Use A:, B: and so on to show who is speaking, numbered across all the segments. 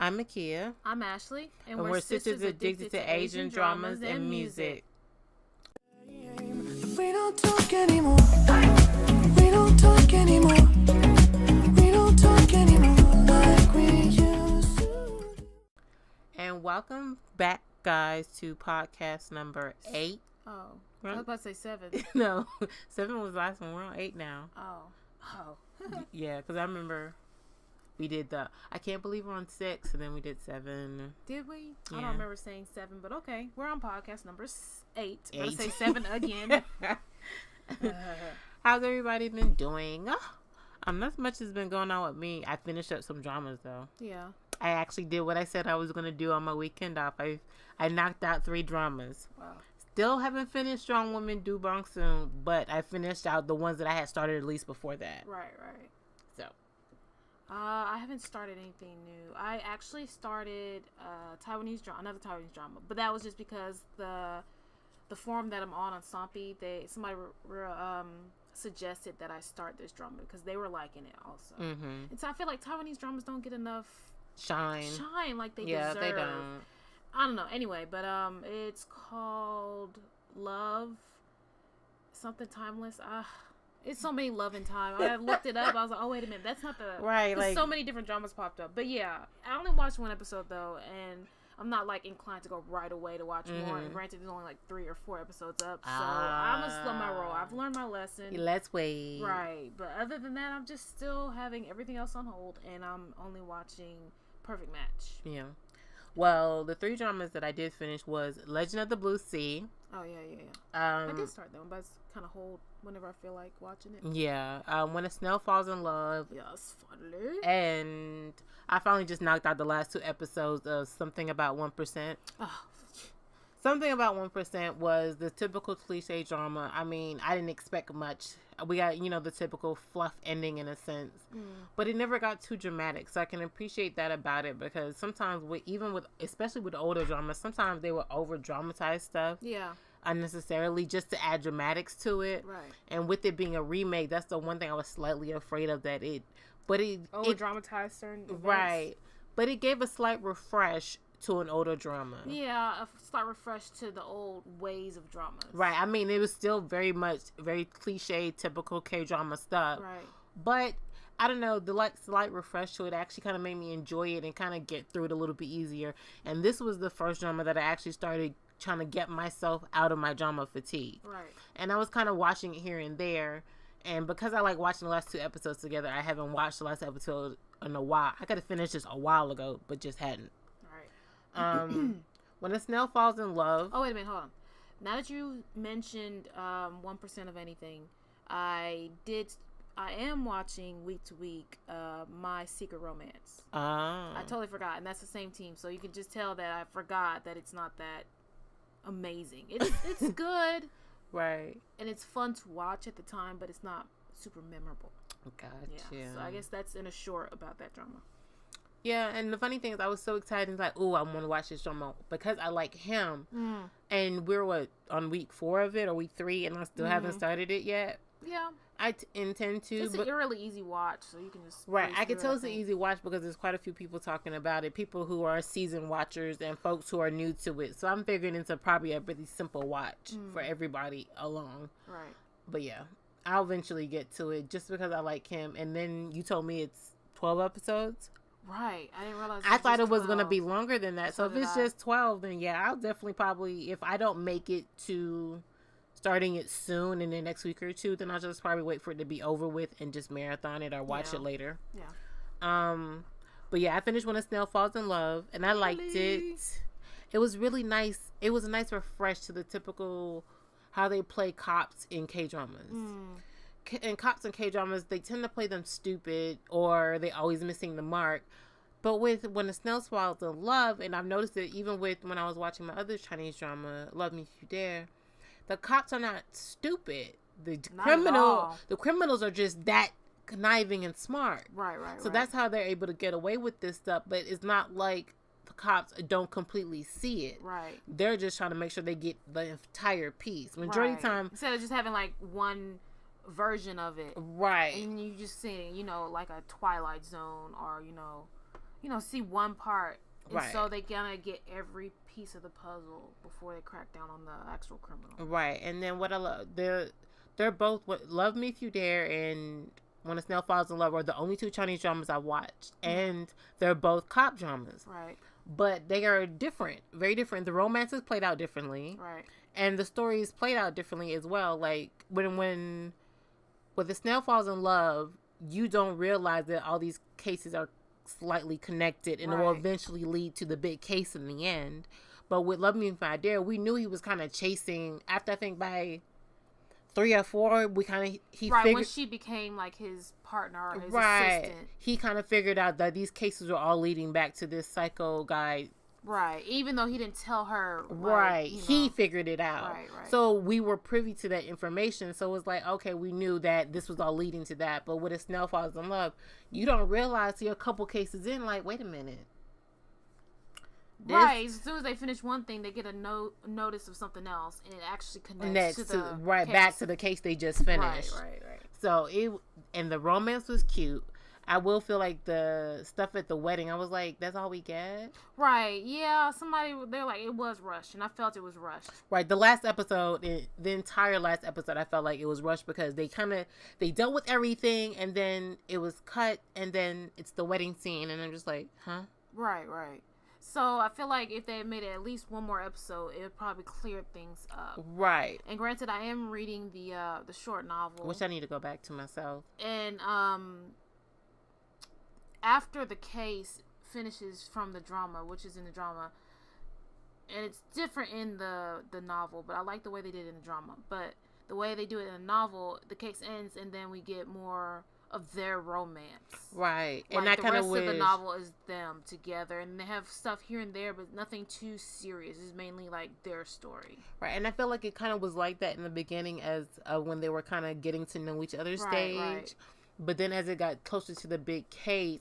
A: I'm Makia.
B: I'm Ashley.
A: And we're sisters addicted to Asian dramas and music.
C: We don't talk anymore. We don't talk anymore. We don't talk anymore like we used to.
A: And welcome back, guys, to podcast number 8.
B: Oh, I was about to say 7.
A: No, 7 was the last one. We're on 8 now.
B: Oh.
A: Yeah, because I remember we did I can't believe we're on 6, and then we did 7.
B: Did we?
A: Yeah.
B: I don't remember saying 7, but okay. We're on podcast number 8. I'm going to say 7 again.
A: How's everybody been doing? Not much has been going on with me. I finished up some dramas, though.
B: Yeah.
A: I actually did what I said I was going to do on my weekend off. I knocked out 3 dramas.
B: Wow.
A: Still haven't finished Strong Women Do Bong Soon, but I finished out the ones that I had started at least before that.
B: Right.
A: So.
B: I haven't started anything new. I actually started another Taiwanese drama, but that was just because the forum that I'm on Sompi, somebody suggested that I start this drama because they were liking it also. Mm-hmm. And so I feel like Taiwanese dramas don't get enough shine like they deserve.
A: Yeah, they don't.
B: I don't know. Anyway, but it's called Love something Timeless. It's so many Love in Time. I looked it up. I was like, oh, wait a minute. That's not the...
A: Right,
B: like... so many different dramas popped up. But yeah, I only watched 1 episode, though, and I'm not, inclined to go right away to watch more. And granted, there's only, 3 or 4 episodes up, so I'm going to slow my roll. I've learned my lesson.
A: Let's wait.
B: Right. But other than that, I'm just still having everything else on hold, and I'm only watching Perfect Match.
A: Yeah. Well, the 3 dramas that I did finish was Legend of the Blue Sea.
B: Oh, yeah. I did start that one, but it's kind of hold whenever I feel like watching it.
A: Yeah. When a Snail Falls in Love.
B: Yes, finally.
A: And I finally just knocked out the last 2 episodes of Something About 1%.
B: Oh.
A: Something About 1% was the typical cliche drama. I mean, I didn't expect much. We got, the typical fluff ending in a sense. But it never got too dramatic. So I can appreciate that about it because sometimes, especially with older dramas, sometimes they will over-dramatize stuff.
B: Yeah.
A: Unnecessarily just to add dramatics to it.
B: Right.
A: And with it being a remake, that's the one thing I was slightly afraid of that it
B: over-dramatized certain events.
A: Right. But it gave a slight refresh to an older drama.
B: Yeah, a slight refresh to the old ways of dramas.
A: Right. I mean, it was still very cliche, typical K-drama stuff.
B: Right.
A: But, I don't know, the slight refresh to it actually kind of made me enjoy it and kind of get through it a little bit easier. And this was the first drama that I actually started trying to get myself out of my drama fatigue.
B: Right.
A: And I was kind of watching it here and there. And because I like watching the last 2 episodes together, I haven't watched the last episode in a while. I could have finished this a while ago, but just hadn't. When a Snail Falls in Love.
B: Oh, wait a minute, hold on. Now that you mentioned 1% of anything, I am watching week to week My Secret Romance. I totally forgot, and that's the same team, so you can just tell that I forgot that it's not that amazing. It's good.
A: Right.
B: And it's fun to watch at the time, but it's not super memorable.
A: Gotcha.
B: Yeah, so I guess that's in a short about that drama.
A: Yeah, and the funny thing is I was so excited. Like, oh, I want to watch this drama because I like him. And we're, on week 4 of it or week 3, and I still haven't started it yet.
B: Yeah.
A: I intend to.
B: It's a really easy watch, so you can just...
A: Right, I can tell it's an easy watch because there's quite a few people talking about it. People who are seasoned watchers and folks who are new to it. So I'm figuring it's probably a really simple watch for everybody along.
B: Right.
A: But yeah, I'll eventually get to it just because I like him. And then you told me it's 12 episodes?
B: Right. I didn't realize
A: I thought it was going to be longer than that. So if it's just 12, then yeah, I'll definitely probably, if I don't make it to starting it soon in the next week or 2, then I'll just probably wait for it to be over with and just marathon it or watch it later.
B: Yeah.
A: But yeah, I finished When a Snail Falls in Love and I liked it. It was really nice. It was a nice refresh to the typical how they play cops in K-dramas. And cops and K-dramas, they tend to play them stupid or they always missing the mark. But with When a Snail Falls in Love, and I've noticed it even with when I was watching my other Chinese drama, Love Me If You Dare, the cops are not stupid. The criminals are just that conniving and smart.
B: Right.
A: So that's how they're able to get away with this stuff. But it's not like the cops don't completely see it.
B: Right.
A: They're just trying to make sure they get the entire piece. Majority of the time,
B: instead of just having like one version of it.
A: Right.
B: And you just see, like a Twilight Zone or, see one part. And
A: Right.
B: so they gotta get every piece of the puzzle before they crack down on the actual criminal.
A: Right. And then what I love, they're both Love Me If You Dare and When a Snail Falls in Love are the only two Chinese dramas I watched, and they're both cop dramas.
B: Right.
A: But they are different, very different. The romance is played out differently,
B: Right.
A: and the story is played out differently as well. Like when the Snail Falls in Love, you don't realize that all these cases are slightly connected, and it will
B: Right.
A: eventually lead to the big case in the end. But with Love Me If I Dare, we knew he was kind of chasing. After I think by 3 or 4, we kind of he
B: Right, when
A: figured
B: she became like his partner or his
A: right.
B: assistant.
A: He kind of figured out that these cases were all leading back to this psycho guy.
B: Right. Even though he didn't tell her. Like,
A: Right.
B: you know.
A: He figured it out.
B: Right, right.
A: So we were privy to that information. So it was like, okay, we knew that this was all leading to that. But with a Snail Falls in Love, you don't realize you're a couple cases in, like, wait a minute. This-
B: Right. As soon as they finish one thing, they get a notice of something else, and it actually connects
A: Next
B: to the
A: right
B: case.
A: back to the case they just finished.
B: Right.
A: So and the romance was cute. I will feel like the stuff at the wedding, I was like, that's all we get?
B: Right. Yeah. They're like, it was rushed, and I felt it was rushed.
A: Right. The last episode, the entire last episode, I felt like it was rushed because they dealt with everything, and then it was cut, and then it's the wedding scene, and I'm just like, huh?
B: Right. So I feel like if they had made it at least one more episode, it would probably clear things up.
A: Right.
B: And granted, I am reading the short novel,
A: Which I need to go back to myself.
B: and after the case finishes from the drama, which is in the drama, and it's different in the novel, but I like the way they did it in the drama. But the way they do it in the novel, the case ends, and then we get more of their romance.
A: Right.
B: Like,
A: And I
B: the
A: kind
B: rest
A: of
B: of the
A: wish.
B: novel is them together, and they have stuff here and there, but nothing too serious. It's mainly like their story.
A: Right. And I feel like it kind of was like that in the beginning as when they were kind of getting to know each other stage.
B: Right.
A: But then as it got closer to the big case,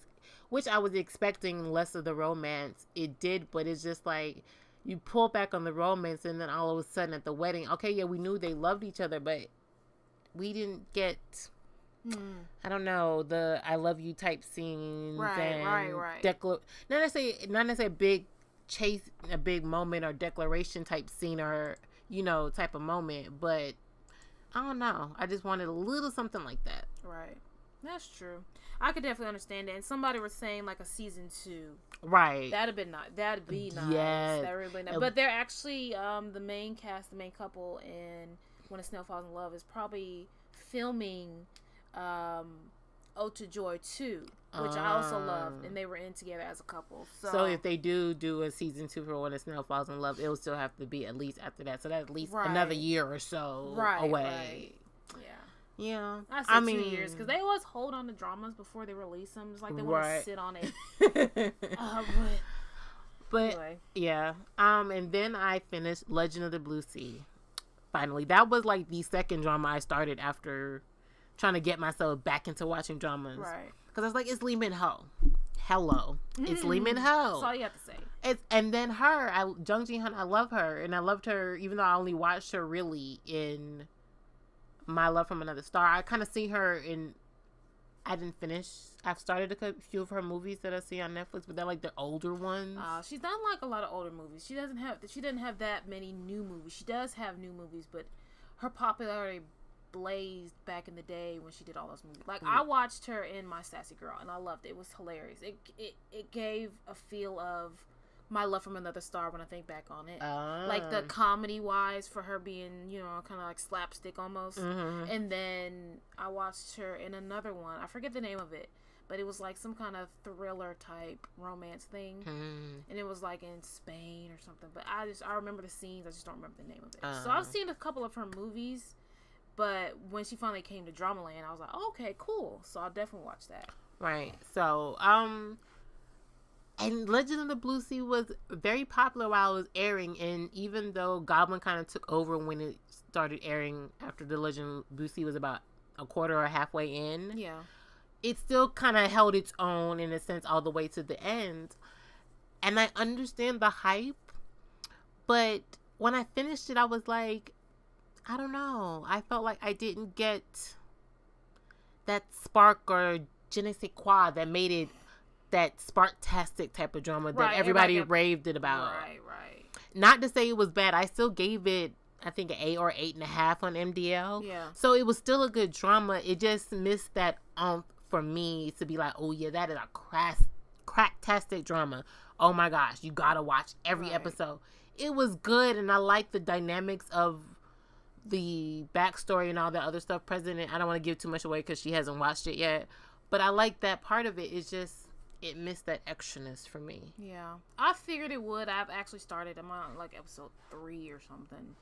A: which I was expecting less of the romance, it did, but it's just like you pull back on the romance, and then all of a sudden at the wedding, okay, yeah, we knew they loved each other, but we didn't get, I don't know, the I love you type scenes.
B: Right,
A: and
B: right.
A: not necessarily a big chase, a big moment or declaration type scene or, type of moment, but I don't know. I just wanted a little something like that.
B: Right. That's true. I could definitely understand that. And somebody was saying like a season 2.
A: Right.
B: That'd be nice. That'd be nice.
A: Yes.
B: That really nice. But they're actually the main cast, the main couple in When a Snail Falls in Love is probably filming Ode to Joy 2, which I also loved, and they were in together as a couple.
A: So if they do a season 2 for When a Snail Falls in Love, it'll still have to be at least after that. So that's at least another year or so away.
B: Right. Yeah.
A: Yeah.
B: I said 2 years because they always hold on to dramas before they release them. It's like they want to sit on it.
A: But
B: anyway.
A: yeah. And then I finished Legend of the Blue Sea. Finally, that was like the second drama I started after trying to get myself back into watching dramas.
B: Right.
A: Because I was like, it's Lee Min Ho. Hello, it's Lee Min Ho.
B: That's all you have to say.
A: And then Jung Ji Hyun. I love her, and I loved her even though I only watched her really in My Love from Another Star. I kind of see her in. I didn't finish. I've started a few of her movies that I see on Netflix, but they're like the older ones.
B: She's done like a lot of older movies. She doesn't have that many new movies. She does have new movies, but her popularity blazed back in the day when she did all those movies. Like I watched her in My Sassy Girl, and I loved it. It was hilarious. It gave a feel of My Love from Another Star when I think back on it. Like the comedy wise for her being, kind of like slapstick almost.
A: Mm-hmm.
B: And then I watched her in another one. I forget the name of it, but it was like some kind of thriller type romance thing. And it was like in Spain or something. But I remember the scenes. I just don't remember the name of it. So I've seen a couple of her movies, but when she finally came to Dramaland, I was like, oh, okay, cool. So I'll definitely watch that.
A: Right. So, and Legend of the Blue Sea was very popular while it was airing, and even though Goblin kind of took over when it started airing after the Legend of the Blue Sea was about a quarter or halfway in, it still kind of held its own in a sense all the way to the end. And I understand the hype, but when I finished it, I was like, I don't know. I felt like I didn't get that spark or je ne sais quoi that made it that Sparktastic type of drama that
B: Right,
A: everybody
B: everybody
A: raved it about.
B: Right.
A: Not to say it was bad. I still gave it, I think, an 8 or 8.5 on MDL.
B: Yeah.
A: So it was still a good drama. It just missed that for me to be like, oh yeah, that is a cracktastic drama. Oh my gosh, you gotta watch every episode. It was good, and I like the dynamics of the backstory and all that other stuff present. I don't want to give too much away because she hasn't watched it yet, but I like that part of it. It's just, it missed that extraness for me.
B: Yeah, I figured it would. I've actually started. I'm on like episode 3 or something,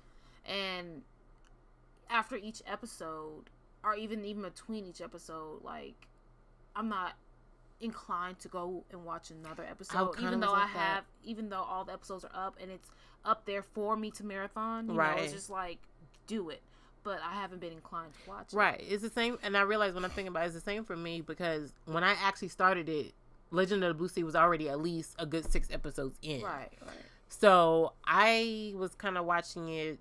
B: and after each episode, or even between each episode, like, I'm not inclined to go and watch another episode, even though even though all the episodes are up and it's up there for me to marathon. You know, it's just like, do it. But I haven't been inclined to watch it.
A: Right. It's the same, and I realize when I'm thinking about it, it's the same for me, because when I actually started it, Legend of the Blue Sea was already at least a good 6 episodes in.
B: Right.
A: So I was kind of watching it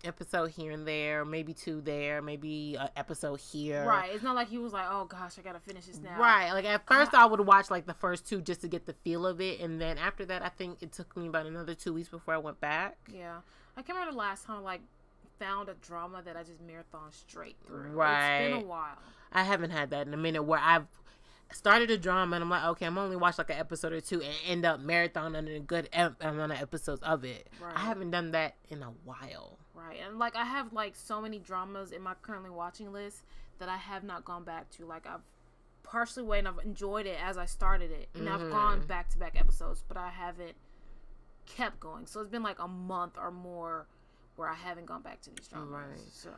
A: episode here and there, maybe 2 there, maybe an episode here.
B: Right. It's not like he was like, oh gosh, I gotta finish this now.
A: Right. Like at first I would watch like the first 2 just to get the feel of it, and then after that I think it took me about another 2 weeks before I went back.
B: Yeah. I can't remember the last time I like found a drama that I just marathon straight through.
A: Right.
B: It's been a while.
A: I haven't had that in a minute where I've started a drama and I'm like, okay, I'm only watch like an episode or 2 and end up marathoning a good amount of episodes of it. Right. I haven't done that in a while.
B: Right. And like I have like so many dramas in my currently watching list that I have not gone back to. Like I've partially waited and I've enjoyed it as I started it, and I've gone back to back episodes, but I haven't kept going. So it's been like a month or more where I haven't gone back to these dramas. Right. So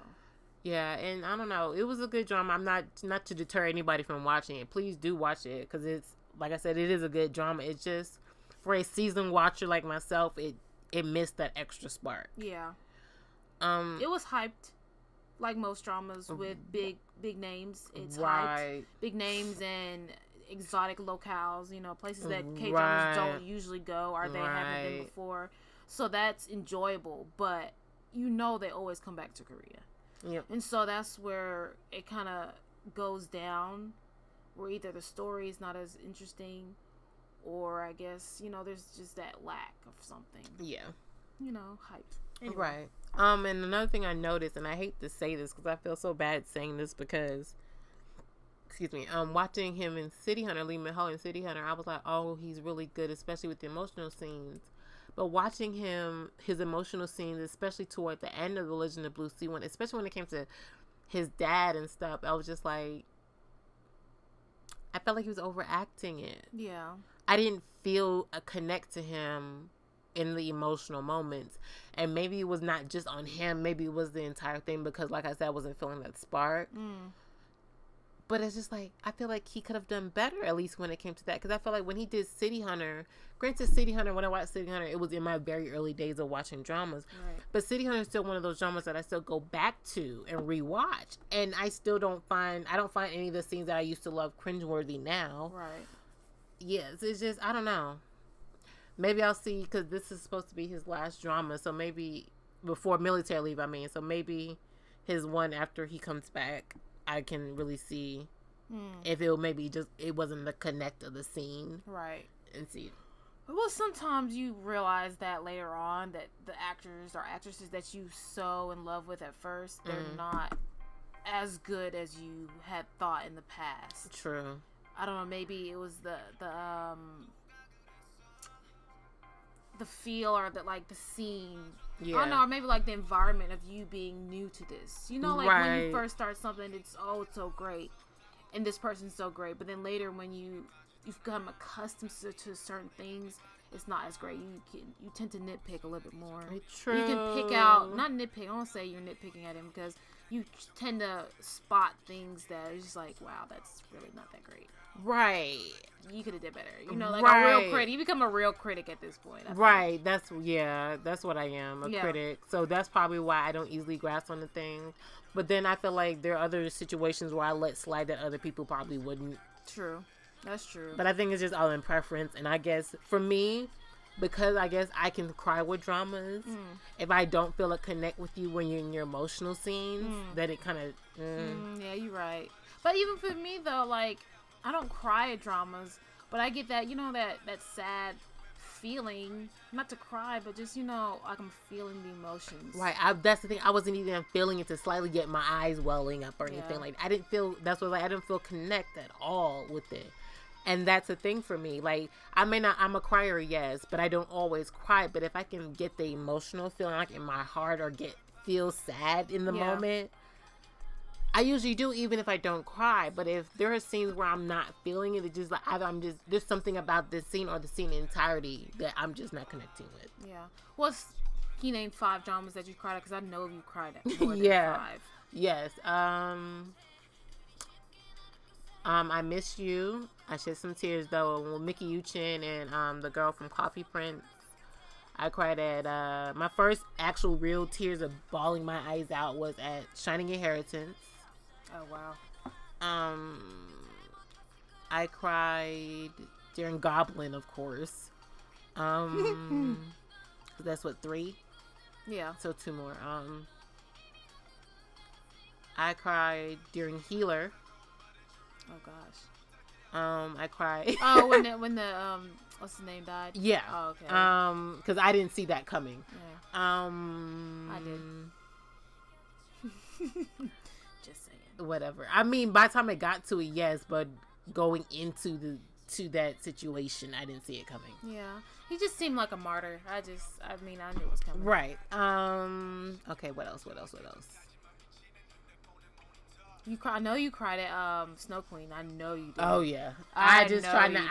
A: yeah, and I don't know. It was a good drama. I'm not to deter anybody from watching it. Please do watch it, because it's, like I said, it is a good drama. It's just, for a seasoned watcher like myself, it missed that extra spark.
B: Yeah. It was hyped, like most dramas with big names. It's hyped, big names and exotic locales. You know, places that K-dramas don't usually go, or they haven't been before. So that's enjoyable, but you know they always come back to Korea.
A: Yep.
B: And so that's where it kind of goes down, where either the story is not as interesting, or I guess, you know, there's just that lack of something.
A: Yeah.
B: You know, hype. Anyway.
A: Right. And another thing I noticed, and I hate to say this because I feel so bad saying this, because, excuse me, watching him in City Hunter, Lee Min-ho in City Hunter, I was like, oh, he's really good, especially with the emotional scenes. But watching his emotional scenes, especially toward the end of the Legend of Blue Sea one, especially when it came to his dad and stuff, I was just like, I felt like he was overacting it.
B: Yeah.
A: I didn't feel a connect to him in the emotional moments. And maybe it was not just on him. Maybe it was the entire thing, because, like I said, I wasn't feeling that spark. But it's just like, I feel like he could have done better, at least when it came to that. Because I feel like when he did City Hunter, granted, City Hunter, when I watched City Hunter, it was in my very early days of watching dramas.
B: Right.
A: But City Hunter is still one of those dramas that I still go back to and rewatch. And I still don't find any of the scenes that I used to love cringeworthy now.
B: Right.
A: Yes, it's just, I don't know. Maybe I'll see, because this is supposed to be his last drama. So maybe, before military leave, I mean. So maybe his one after he comes back, I can really see if it maybe just, it wasn't the connect of the scene.
B: Right.
A: And see.
B: Well, sometimes you realize that later on, that the actors or actresses that you so in love with at first, they're not as good as you had thought in the past.
A: True.
B: I don't know, maybe it was the feel, or the scene.
A: Yeah.
B: I don't know, or maybe like the environment of you being new to this. You know, like when you first start something, it's so great, and this person's so great. But then later, when you've become accustomed to certain things, it's not as great. You tend to nitpick a little bit more.
A: True.
B: You can pick out, not nitpick. I don't say you're nitpicking at him, because you tend to spot things that is just like, wow, that's really not that great.
A: Right.
B: You could have did better. You know, like a real critic. You become a real critic at this point.
A: Right. That's what I am, a critic. So that's probably why I don't easily grasp on the thing. But then I feel like there are other situations where I let slide that other people probably wouldn't.
B: True. That's true.
A: But I think it's just all in preference. And I guess for me, because I guess I can cry with dramas, if I don't feel a connect with you when you're in your emotional scenes, then it kind of...
B: yeah, you're right. But even for me, though, like, I don't cry at dramas, But I get that, that sad feeling, not to cry, but just, like I'm feeling the emotions.
A: Right. That's the thing. I wasn't even feeling it to slightly get my eyes welling up or anything.
B: Yeah.
A: Like, I didn't feel, that's what I didn't feel connect at all with it. And that's a thing for me. Like, I'm a crier, yes, but I don't always cry. But if I can get the emotional feeling like in my heart or feel sad in the moment, I usually do, even if I don't cry. But if there are scenes where I'm not feeling it, it's just like there's something about this scene or the scene in entirety that I'm just not connecting with.
B: Yeah. Can you name 5 dramas that you cried at? Because I know you cried at more than 5.
A: Yes. I Miss You. I shed some tears though. With Mickey Uchin and the girl from Coffee Prince. I cried at my first actual real tears of bawling my eyes out was at Shining Inheritance.
B: Oh wow.
A: I cried during Goblin, of course. That's what, 3?
B: Yeah.
A: So 2 more. I cried during Healer.
B: Oh gosh.
A: I cried.
B: Oh, when the what's his name died?
A: Yeah.
B: Oh, okay.
A: Because I didn't see that coming.
B: Yeah.
A: I
B: did. Just saying.
A: Whatever. I mean, by the time it got to it, yes, but going into that situation, I didn't see it coming.
B: Yeah. He just seemed like a martyr. I knew it was coming.
A: Right. Okay. What else?
B: I know you cried at Snow Queen. I know you did.
A: Oh yeah.
B: I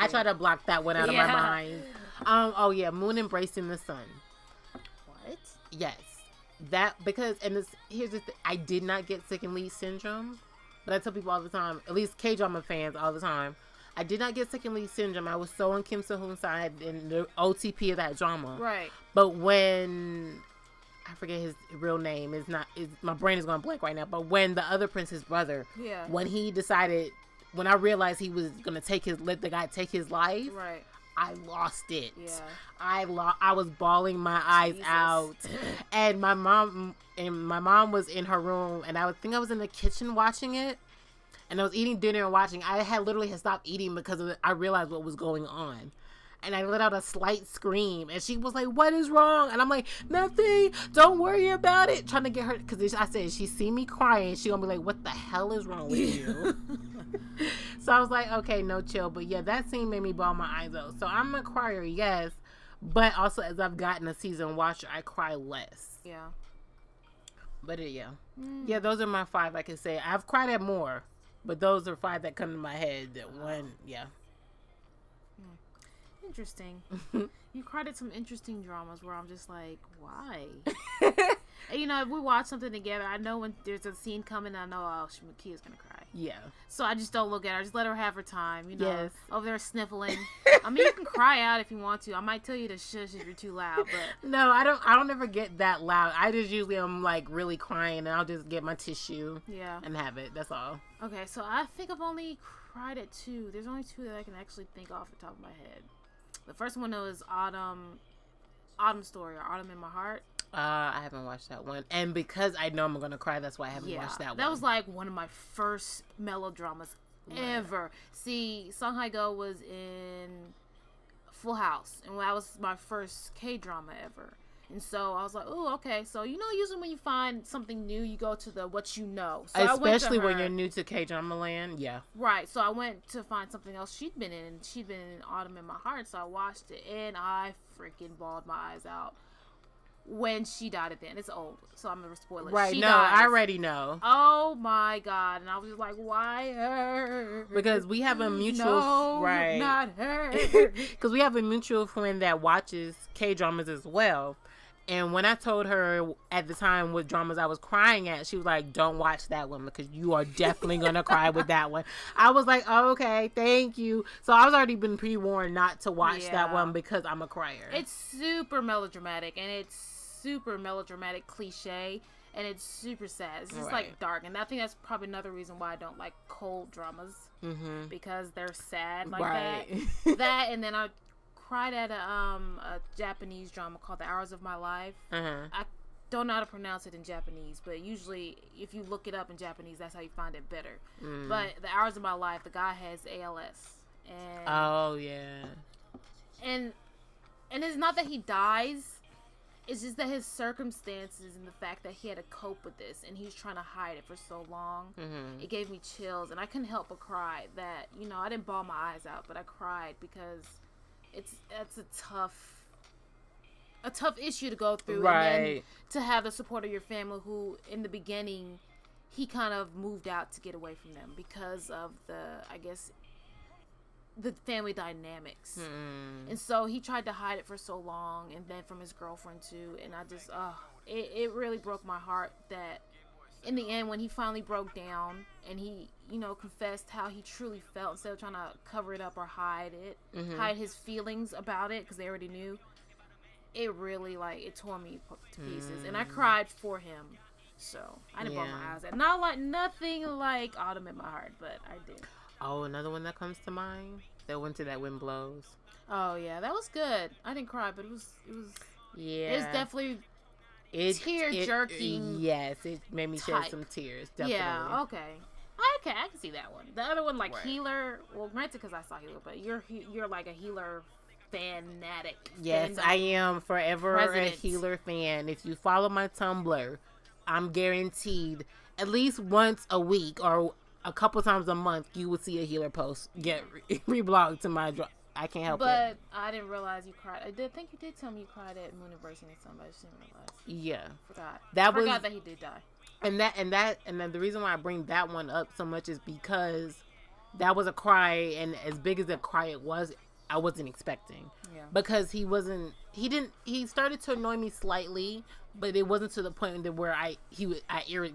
A: try to block that one out of my mind. Oh yeah, Moon Embracing the Sun.
B: What?
A: Yes. Here's the thing. I did not get second lead syndrome, but I tell people all the time, at least K-drama fans all the time, I did not get second lead syndrome. I was so on Kim So-hoon's side in the OTP of that drama.
B: Right.
A: But when I forget his real name, my brain is going blank right now. But when the other prince, his brother, when I realized he was gonna let the guy take his life,
B: right,
A: I lost it.
B: Yeah.
A: I was bawling my eyes out, and my mom was in her room, and I think I was in the kitchen watching it, and I was eating dinner and watching. I had literally stopped eating because I realized what was going on. And I let out a slight scream, and she was like, "What is wrong?" And I'm like, "Nothing. Don't worry about it." Trying to get her, because I said she see me crying, she gonna be like, "What the hell is wrong with you?" So I was like, "Okay, no, chill." But yeah, that scene made me bawl my eyes out. So I'm a crier, yes, but also as I've gotten a seasoned watcher, I cry less.
B: Yeah.
A: But yeah, those are my 5 I can say. I've cried at more, but those are 5 that come to my head. That one, yeah.
B: Interesting. You cried at some interesting dramas where I'm just like, why? And, if we watch something together, I know when there's a scene coming, I know, Makia's gonna cry.
A: Yeah.
B: So I just don't look at her. Just let her have her time.
A: Yes.
B: Over there sniffling. I mean, you can cry out if you want to. I might tell you to shush if you're too loud, but
A: no, I don't ever get that loud. I just usually am like really crying, and I'll just get my tissue.
B: Yeah.
A: And have it. That's all.
B: Okay, so I think I've only cried at 2. There's only 2 that I can actually think off the top of my head. The first one though is Autumn Story, or Autumn in My Heart.
A: I haven't watched that one, and because I know I'm gonna cry, that's why I haven't watched that one.
B: That was like one of my first melodramas ever. See, Song Hae-go was in Full House, and that was my first K-drama ever. And so I was like, oh, okay. So, usually when you find something new, you go to the what you know. So
A: especially when you're new to K-drama land, yeah.
B: Right. So I went to find something else she'd been in, and she'd been in Autumn in My Heart. So I watched it, and I freaking bawled my eyes out when she died at the end. It's old, so I'm going to spoil it.
A: Right.
B: She
A: dies. I already know.
B: Oh, my God. And I was just like, why her?
A: Because we have a mutual...
B: No,
A: right.
B: not her.
A: Because we have a mutual friend that watches K-dramas as well. And when I told her at the time what dramas I was crying at, she was like, "Don't watch that one because you are definitely going to cry with that one." I was like, oh, okay, thank you. So I was already been pre-warned not to watch that one because I'm a crier.
B: It's super melodramatic, and it's super melodramatic cliche, and it's super sad. It's just like dark. And I think that's probably another reason why I don't like cold dramas, because they're sad like that. That, and then I cried at a Japanese drama called The Hours of My Life. I don't know how to pronounce it in Japanese, but usually if you look it up in Japanese, that's how you find it better. But The Hours of My Life, the guy has ALS, and
A: Oh yeah.
B: and it's not that he dies. It's just that his circumstances and the fact that he had to cope with this and he was trying to hide it for so long, it gave me chills, and I couldn't help but cry. That, you know, I didn't bawl my eyes out, but I cried because it's a tough issue to go through, and then to have the support of your family, who in the beginning he kind of moved out to get away from them because of the family dynamics. And so he tried to hide it for so long, and then from his girlfriend too, and I just it really broke my heart that in the end, when he finally broke down and he, you know, confessed how he truly felt instead of trying to cover it up or hide his feelings about it, because they already knew, it really, like, it tore me to pieces, and I cried for him. So I didn't bawl my eyes out. Nothing like Autumn in My Heart, but I did.
A: Oh, another one that comes to mind. That Winter That Wind Blows.
B: Oh yeah, that was good. I didn't cry, but it was
A: Yeah.
B: It's definitely tear jerking.
A: Yes, it made me shed some tears. Definitely.
B: Yeah. Okay. I can see that one. The other one, like Healer. Well, granted, because I saw Healer, but you're like a Healer fanatic.
A: Yes, I am forever a Healer fan. If you follow my Tumblr, I'm guaranteed at least once a week or a couple times a month you will see a Healer post get reblogged to my I can't help it.
B: But I didn't realize you cried. I think you did tell me you cried at Mooniverse and somebody. I just didn't realize.
A: Yeah.
B: Forgot that he did die.
A: And then the reason why I bring that one up so much is because that was a cry, and as big as a cry it was, I wasn't expecting.
B: Yeah.
A: Because he started to annoy me slightly, but it wasn't to the point where I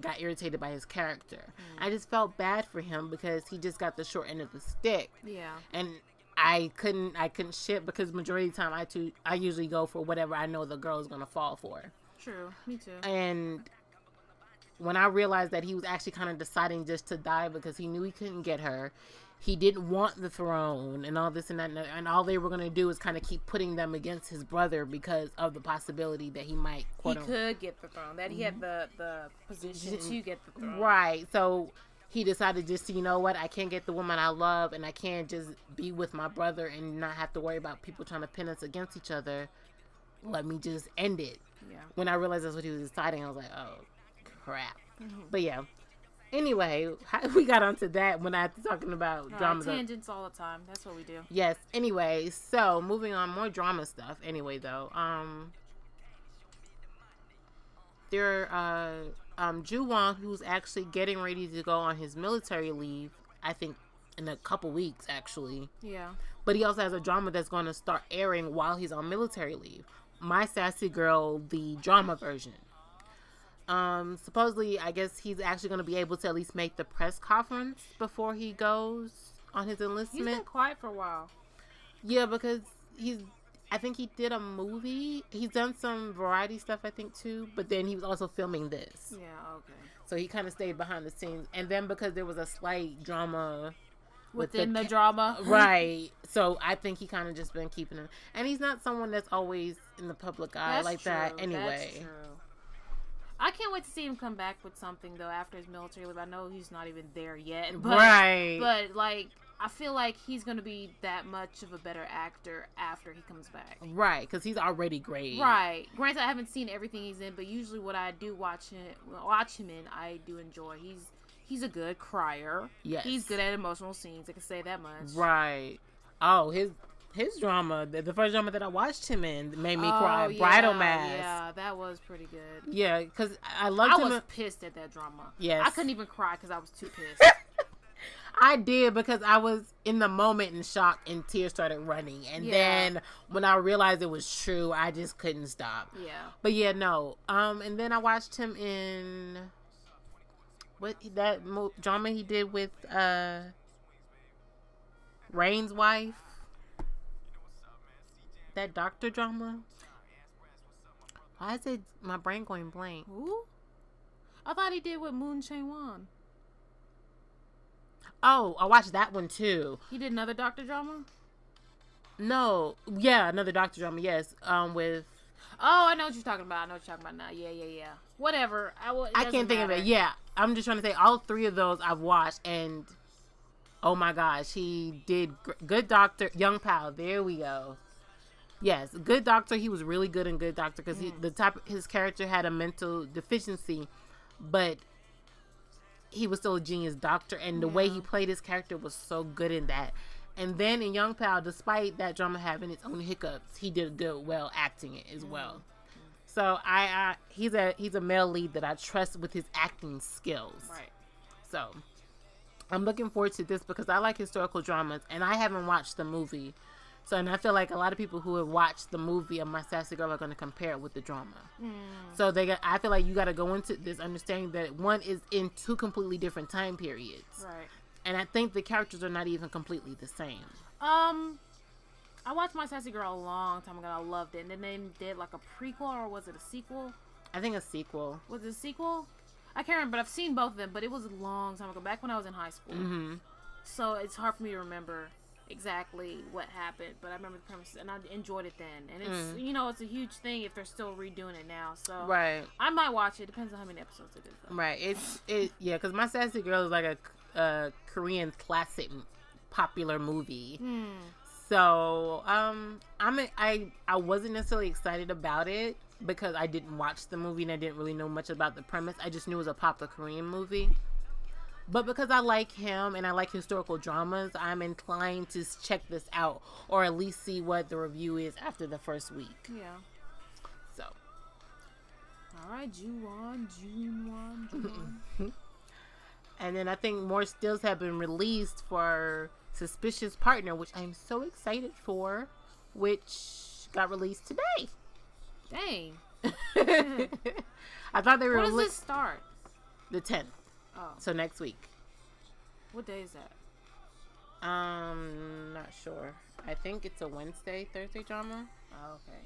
A: got irritated by his character. I just felt bad for him because he just got the short end of the stick.
B: Yeah.
A: And I couldn't ship, because majority of the time I usually go for whatever I know the girl is gonna fall for.
B: True, me too.
A: And when I realized that he was actually kind of deciding just to die because he knew he couldn't get her, he didn't want the throne and all this and that, and all they were gonna do is kind of keep putting them against his brother because of the possibility that he might
B: could get the throne, that he had the position to get the throne.
A: Right. So he decided just to, you know what, I can't get the woman I love, and I can't just be with my brother and not have to worry about people trying to pin us against each other. Let me just end it.
B: Yeah.
A: When I realized that's what he was deciding, I was like, oh, crap. But yeah. Anyway, we got onto that when I was talking about drama.
B: Tangents all the time. That's what we do.
A: Yes. Anyway, so moving on, more drama stuff. Anyway, though, Ju Won, who's actually getting ready to go on his military leave, I think in a couple weeks, actually.
B: Yeah.
A: But he also has a drama that's going to start airing while he's on military leave. My Sassy Girl, the drama version. Supposedly, I guess he's actually going to be able to at least make the press conference before he goes on his enlistment.
B: He's been quiet for a while.
A: Yeah, because I think he did a movie. He's done some variety stuff, I think, too. But then he was also filming this.
B: Yeah, okay.
A: So he kind of stayed behind the scenes. And then because there was a slight drama
B: within the drama.
A: Right. So I think he kind of just been keeping it. And he's not someone that's always in the public eye that anyway.
B: That's true. I can't wait to see him come back with something, though, after his military leave. I know he's not even there yet. But,
A: right.
B: But, like, I feel like he's going to be that much of a better actor after he comes back.
A: Right, because he's already great.
B: Right. Granted, I haven't seen everything he's in, but usually what I do watch him in, I do enjoy. He's a good crier.
A: Yes.
B: He's good at emotional scenes. I can say that much.
A: Right. Oh, his drama, the first drama that I watched him in made me cry.
B: Yeah,
A: Bridal Mask.
B: Yeah, that was pretty good.
A: Yeah, because I loved him.
B: I was pissed at that drama.
A: Yes.
B: I couldn't even cry because I was too pissed.
A: I did, because I was in the moment in shock and tears started running. And then when I realized it was true, I just couldn't stop.
B: Yeah.
A: But yeah, no. And then I watched him in drama he did with Rain's wife. That doctor drama. Why is it my brain going blank?
B: Who? I thought he did with Moon Chae-won.
A: Oh, I watched that one too.
B: He did another doctor drama?
A: No. Yeah, another doctor drama, yes. With
B: Oh, I know what you're talking about. Now. Yeah. Whatever.
A: I can't think of it. Yeah. I'm just trying to say all three of those I've watched, and Oh my gosh, he did Good Doctor. Young Pal. There we go. Yes, Good Doctor. He was really good in Good Doctor because his character had a mental deficiency, but he was still a genius doctor, and the way he played his character was so good in that. And then in Young Pal, despite that drama having its own hiccups, he did good, well acting it as well. So he's a male lead that I trust with his acting skills.
B: Right.
A: So I'm looking forward to this because I like historical dramas, and I haven't watched the movie. So, and I feel like a lot of people who have watched the movie of My Sassy Girl are going to compare it with the drama. So I feel like you got to go into this understanding that one is in two completely different time periods.
B: Right.
A: And I think the characters are not even completely the same.
B: I watched My Sassy Girl a long time ago. I loved it. And then they did like a prequel, or was it a sequel?
A: I think a sequel.
B: Was it a sequel? I can't remember, but I've seen both of them. But it was a long time ago, back when I was in high school.
A: Mm-hmm.
B: So it's hard for me to remember exactly what happened. But I remember the premise, and I enjoyed it then. And it's it's a huge thing if they're still redoing it now. So
A: right,
B: I might watch it. Depends on how many episodes it is, though.
A: Right. Yeah, because My Sassy Girl is like a Korean classic popular movie. So, I wasn't necessarily excited about it because I didn't watch the movie and I didn't really know much about the premise. I just knew it was a popular Korean movie. But because I like him and I like historical dramas, I'm inclined to check this out or at least see what the review is after the first week.
B: Yeah.
A: So.
B: All right, June.
A: And then I think more stills have been released for Suspicious Partner, which I'm so excited for, which got released today.
B: Dang.
A: I thought they were
B: When does this start?
A: the 10th.
B: Oh.
A: So next week.
B: What day is that?
A: Not sure. I think it's a Wednesday, Thursday drama.
B: Oh, okay.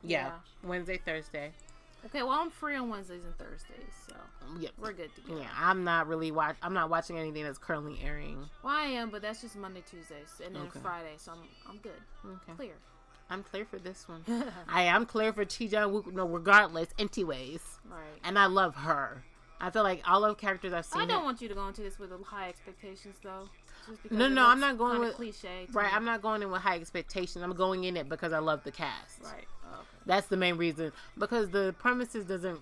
A: Yeah. Wednesday, Thursday.
B: Okay, well, I'm free on Wednesdays and Thursdays, so
A: Yep.
B: we're good to go.
A: Yeah, I'm not watching anything that's currently airing.
B: Well, I am, but that's just Monday, Tuesdays, and then
A: Okay.
B: Friday, so I'm good.
A: Okay.
B: Clear.
A: I'm clear for this one. I am clear for Chi Jung-wook, regardless, anyways.
B: Right.
A: And I love her. I feel like all of the characters I've seen.
B: I don't want you to go into this with high expectations, though. Just because
A: No,
B: it
A: I'm
B: looks
A: not going
B: kinda
A: with
B: cliche. to
A: Right,
B: me.
A: I'm not going in with high expectations. I'm going in it because I love the cast.
B: Right. Oh, okay.
A: That's the main reason. Because the premises doesn't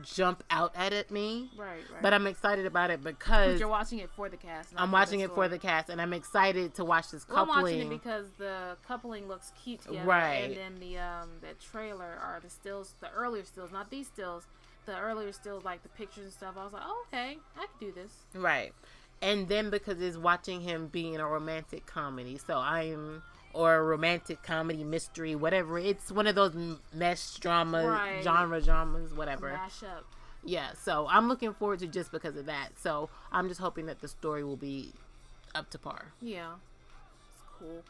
A: jump out at me.
B: Right.
A: But I'm excited about it
B: But
A: because
B: you're watching it for the cast. Not
A: I'm
B: for
A: watching
B: the
A: it for
B: story.
A: the cast, and I'm excited to watch this
B: Well, I'm
A: coupling.
B: watching it because the coupling looks cute together.
A: Right.
B: And then the trailer are the stills, the earlier stills, not these stills. The earlier stills, like the pictures and stuff. I was like, oh, okay, I can do this.
A: Right. And then because it's watching him be in a romantic comedy. Or a romantic comedy, mystery, whatever. It's one of those mesh dramas,
B: Right.
A: genre dramas, whatever.
B: Mash up.
A: Yeah, so I'm looking forward to just because of that. So I'm just hoping that the story will be up to par.
B: Yeah. It's cool.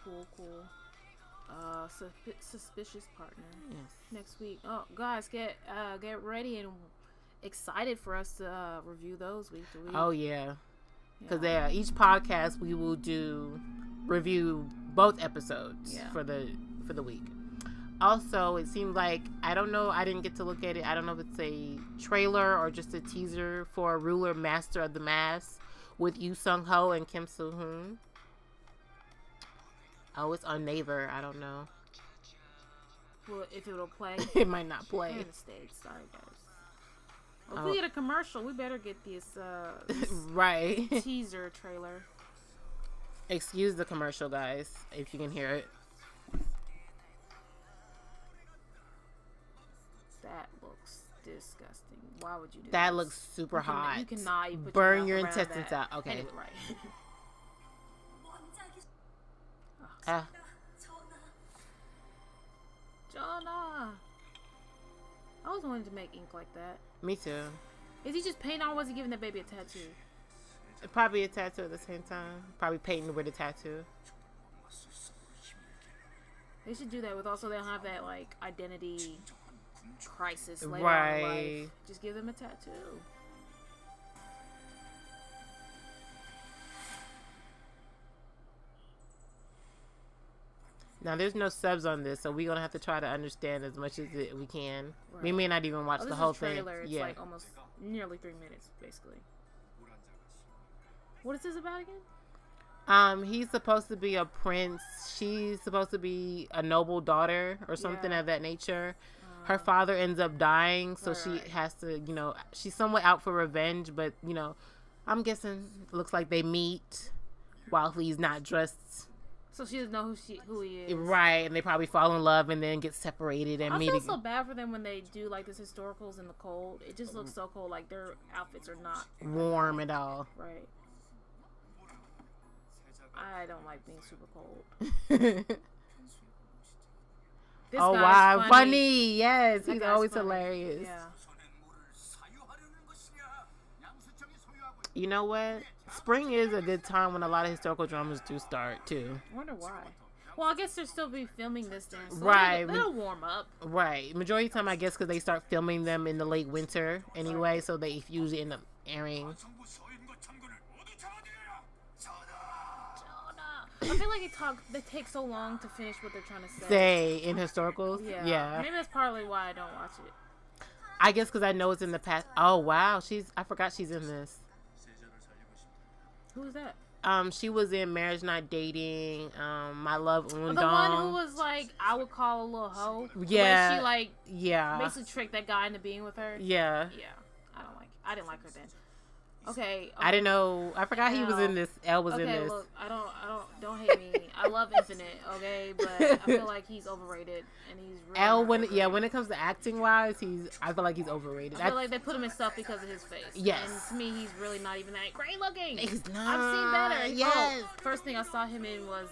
B: Suspicious Partner.
A: Yes.
B: Next week. Oh, guys, get ready and excited for us to review those week to week.
A: Oh yeah. Because
B: Yeah.
A: each podcast we will review both episodes
B: Yeah.
A: for the week. Also, it seems like I don't know. I didn't get to look at it. I don't know if it's a trailer or just a teaser for Ruler Master of the Mask with Yoo Sung Ho and Kim Soo Hoon. Oh, it's on Naver. I don't know.
B: Well, if it'll play.
A: It might not
B: We're
A: play.
B: in the States. Sorry, guys. Well, if we get a commercial, we better get this
A: Right.
B: teaser trailer.
A: Excuse the commercial, guys, if you can hear it.
B: That looks disgusting. Why would you do that?
A: That looks super
B: You
A: hot.
B: You cannot even put
A: Burn
B: your
A: your
B: mouth around
A: intestines
B: that.
A: out. Okay.
B: Anyway, right. Jonah. I always wanted to make ink like that.
A: Me too.
B: Is he just painting on, or was he giving that baby a tattoo?
A: Probably a tattoo at the same time. Probably painting with a tattoo.
B: They should do that with also they don't have that like identity crisis later on in
A: Right.
B: life. Just give them a tattoo.
A: Now, there's no subs on this, so we're going to have to try to understand as much as we can. We
B: Right.
A: may not even watch
B: Oh,
A: the
B: this
A: whole
B: is a trailer.
A: thing.
B: It's
A: Yeah.
B: like almost nearly 3 minutes, basically. What is this about again?
A: He's supposed to be a prince. She's supposed to be a noble daughter or something of that nature. Her father ends up dying, so she has to, she's somewhat out for revenge, but, I'm guessing it looks like they meet while he's not dressed.
B: So she doesn't know who he is.
A: Right, and they probably fall in love and then get separated and
B: I
A: meet
B: feel
A: again.
B: so bad for them when they do, like, this historicals in the cold. It just looks so cold, like, their outfits are not
A: warm at all.
B: Right. I don't like being super cold. This
A: oh,
B: guy's
A: wow. Funny. Yes,
B: That
A: he's
B: guy's
A: always
B: funny.
A: hilarious.
B: Yeah.
A: You know what? Spring is a good time when a lot of historical dramas do start, too.
B: I wonder why. Well, I guess they'll still be filming this then. So
A: Right.
B: They'll warm up.
A: Right. Majority of the time, I guess, because they start filming them in the late winter anyway, so they usually end up airing.
B: I feel like they take so long to finish what they're trying to say.
A: Say in historicals?
B: Yeah. Maybe that's partly why I don't watch it.
A: I guess because I know it's in the past. Oh, wow. I forgot she's in this.
B: Who is that?
A: She was in Marriage Not Dating, My Love Undong.
B: The one who was like, I would call a little hoe.
A: Yeah.
B: Where she like
A: Yeah.
B: basically tricked that guy into being with her.
A: Yeah.
B: Yeah. I didn't like her then. Okay.
A: I didn't know. I forgot he was in this. Elle was in
B: Okay,
A: this.
B: look, don't hate me. I love Infinite, okay, but I feel like he's overrated, and he's really
A: Elle,
B: not
A: when
B: overrated.
A: it comes to acting wise, I feel like he's overrated.
B: I feel like they put him in stuff because of his face.
A: Yes.
B: And to me, he's really not even that great looking.
A: He's not.
B: I've seen better.
A: Yes.
B: Oh, first thing I saw him in was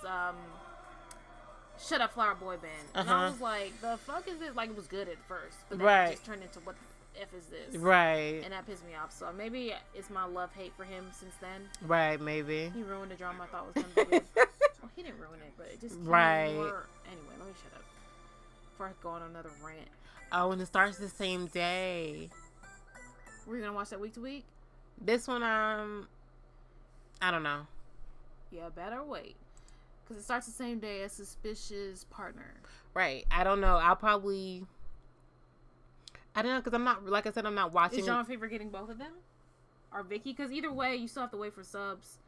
B: Shut Up Flower Boy Band. And I was like, the fuck is this? Like, it was good at first, but then it just turned into what the F is this?
A: Right.
B: And that pissed me off. So maybe it's my love-hate for him since then.
A: Right, maybe.
B: He ruined the drama I thought was going to be. Well, he didn't ruin it, but it just came
A: Right.
B: more... Anyway, let me shut up before I go on another rant.
A: Oh, and it starts the same day.
B: We're going to watch that week to week?
A: This one, I don't know.
B: Yeah, better wait. Because it starts the same day as Suspicious Partner.
A: Right. I don't know. I don't know, because I'm not, like I said, I'm not watching.
B: Is John Favor getting both of them? Or Vicky? Because either way, you still have to wait for subs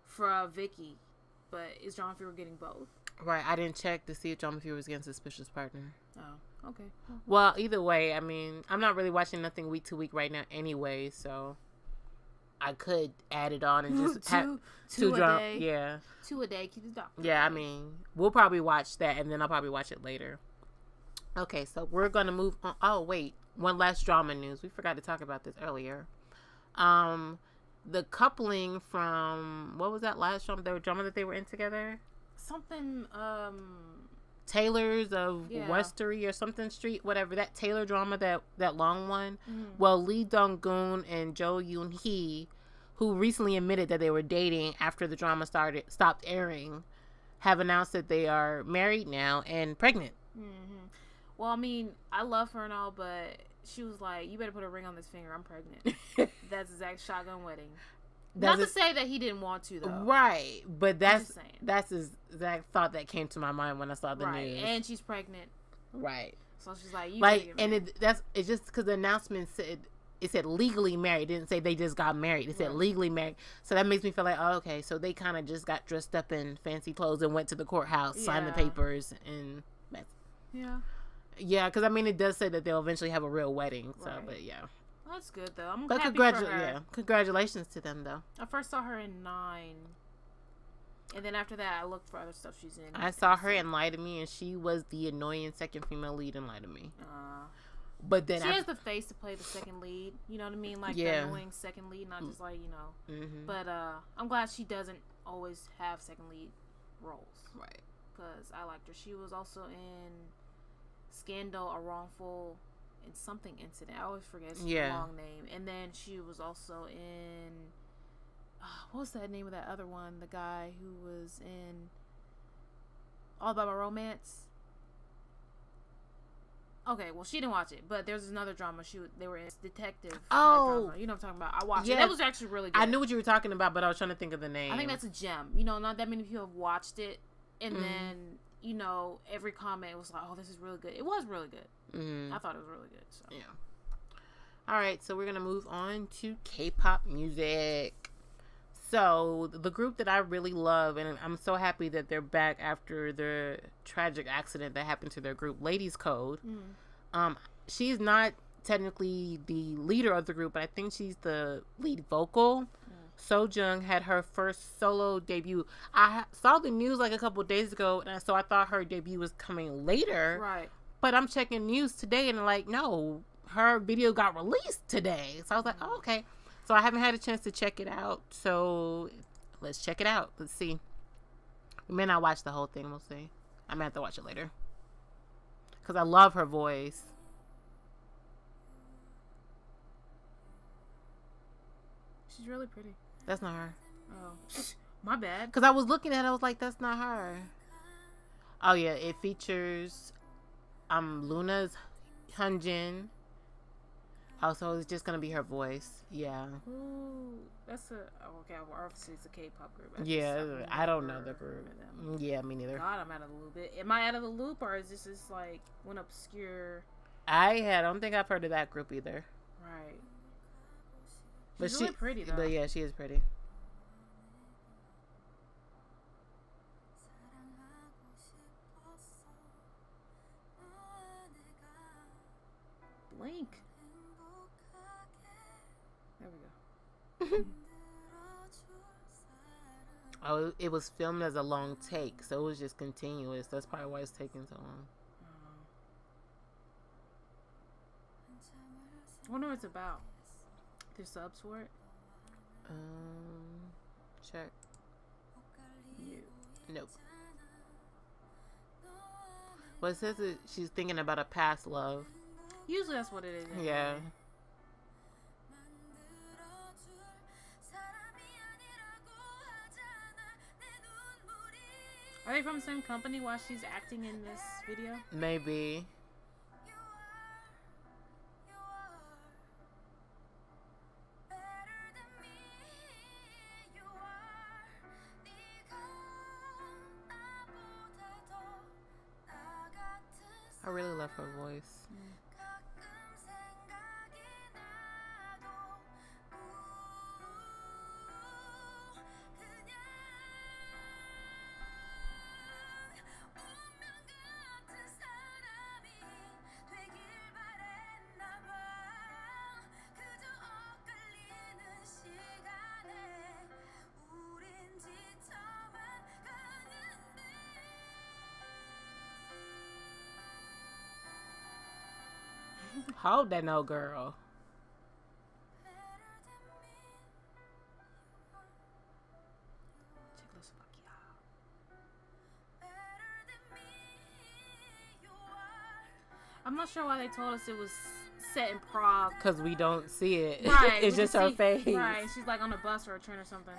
B: for Vicky. But is John Favor getting both?
A: Right. I didn't check to see if John Favor was getting Suspicious Partner.
B: Oh, okay.
A: Well, either way, I mean, I'm not really watching nothing week to week right now anyway, so I could add it on and just have
B: two a day.
A: Yeah.
B: 2 a day. Keep the doctor.
A: Yeah, I mean, we'll probably watch that and then I'll probably watch it later. Okay, so we're going to move on. Oh, wait. One last drama news. We forgot to talk about this earlier. The coupling from, what was that last drama? The drama that they were in together?
B: Something,
A: Taylor's of Westery or something Street, whatever. That Taylor drama, that long one.
B: Mm-hmm.
A: Well, Lee Dong-gun and Jo Yoon-hee, who recently admitted that they were dating after the drama stopped airing, have announced that they are married now and pregnant.
B: Mm-hmm. Well, I mean, I love her and all, but she was like, you better put a ring on this finger. I'm pregnant. That's exact shotgun wedding. Not to say that he didn't want to, though.
A: Right. But that's
B: saying.
A: the exact thought that came to my mind when I saw the news.
B: And she's pregnant.
A: Right.
B: So she's like, you
A: like, and it's just because the announcement said legally married. It didn't say they just got married. It said legally married. So that makes me feel like, oh, okay, so they kind of just got dressed up in fancy clothes and went to the courthouse, signed the papers, and that's...
B: Yeah.
A: Yeah, because I mean, it does say that they'll eventually have a real wedding. So, but yeah.
B: Well, that's good though. I'm
A: but
B: happy for her.
A: Yeah, congratulations to them though.
B: I first saw her in 9, and then after that, I looked for other stuff she's in.
A: I saw her in Lie to Me, and she was the annoying second female lead in Lie to Me. But then
B: she has the face to play the second lead. You know what I mean? Like the annoying second lead, not just like
A: Mm-hmm.
B: But I'm glad she doesn't always have second lead roles.
A: Right.
B: Because I liked her. She was also in Scandal, A Wrongful and Something Incident. I always forget. It's a long name. And then she was also in what was that name of that other one? The guy who was in All About My Romance. Okay, well, she didn't watch it, but there's another drama they were in, detective.
A: Oh,
B: drama. You know what I'm talking about? I watched it. That was actually really good.
A: I knew what you were talking about, but I was trying to think of the name.
B: I think that's a gem. You know, not that many people have watched it, and then every comment was like, "Oh, this is really good." It was really good. I thought it was really good. So.
A: Yeah. All right, so we're gonna move on to K-pop music. So the group that I really love, and I'm so happy that they're back after the tragic accident that happened to their group, Ladies Code. She's not technically the leader of the group, but I think she's the lead vocal. Sojung had her first solo debut. I saw the news like a couple days ago, and so I thought her debut was coming later.
B: Right.
A: But I'm checking news today, and like, no, her video got released today. So I was like, oh, okay. So I haven't had a chance to check it out. So let's check it out. Let's see. We may not watch the whole thing. We'll see. I may have to watch it later. Because I love her voice.
B: She's really pretty.
A: That's not her.
B: Oh, my bad.
A: Because I was looking at it. I was like, that's not her. Oh, yeah. It features Luna's Hyunjin. Also, it's just going to be her voice. Yeah.
B: Ooh, that's okay. Well, obviously, it's a K-pop group.
A: I don't know the group. Yeah, me neither.
B: God, I'm out of the loop. Am I out of the loop, or is this just like one obscure?
A: I don't think I've heard of that group either.
B: Right.
A: But
B: She's really pretty, though.
A: But yeah, she is pretty.
B: Blink. There we go.
A: Oh, it was filmed as a long take, so it was just continuous. That's probably why it's taking so long.
B: I wonder what it's about. There's subs for it?
A: Check. Nope. Well, it says that she's thinking about a past love.
B: Usually that's what it is. Anyway.
A: Yeah.
B: Are they from the same company while she's acting in this video?
A: Maybe. I really love her voice. Hold that no girl.
B: I'm not sure why they told us it was set in Prague.
A: Because we don't see it.
B: Right.
A: It's just her face.
B: Right. She's like on a bus or a train or something.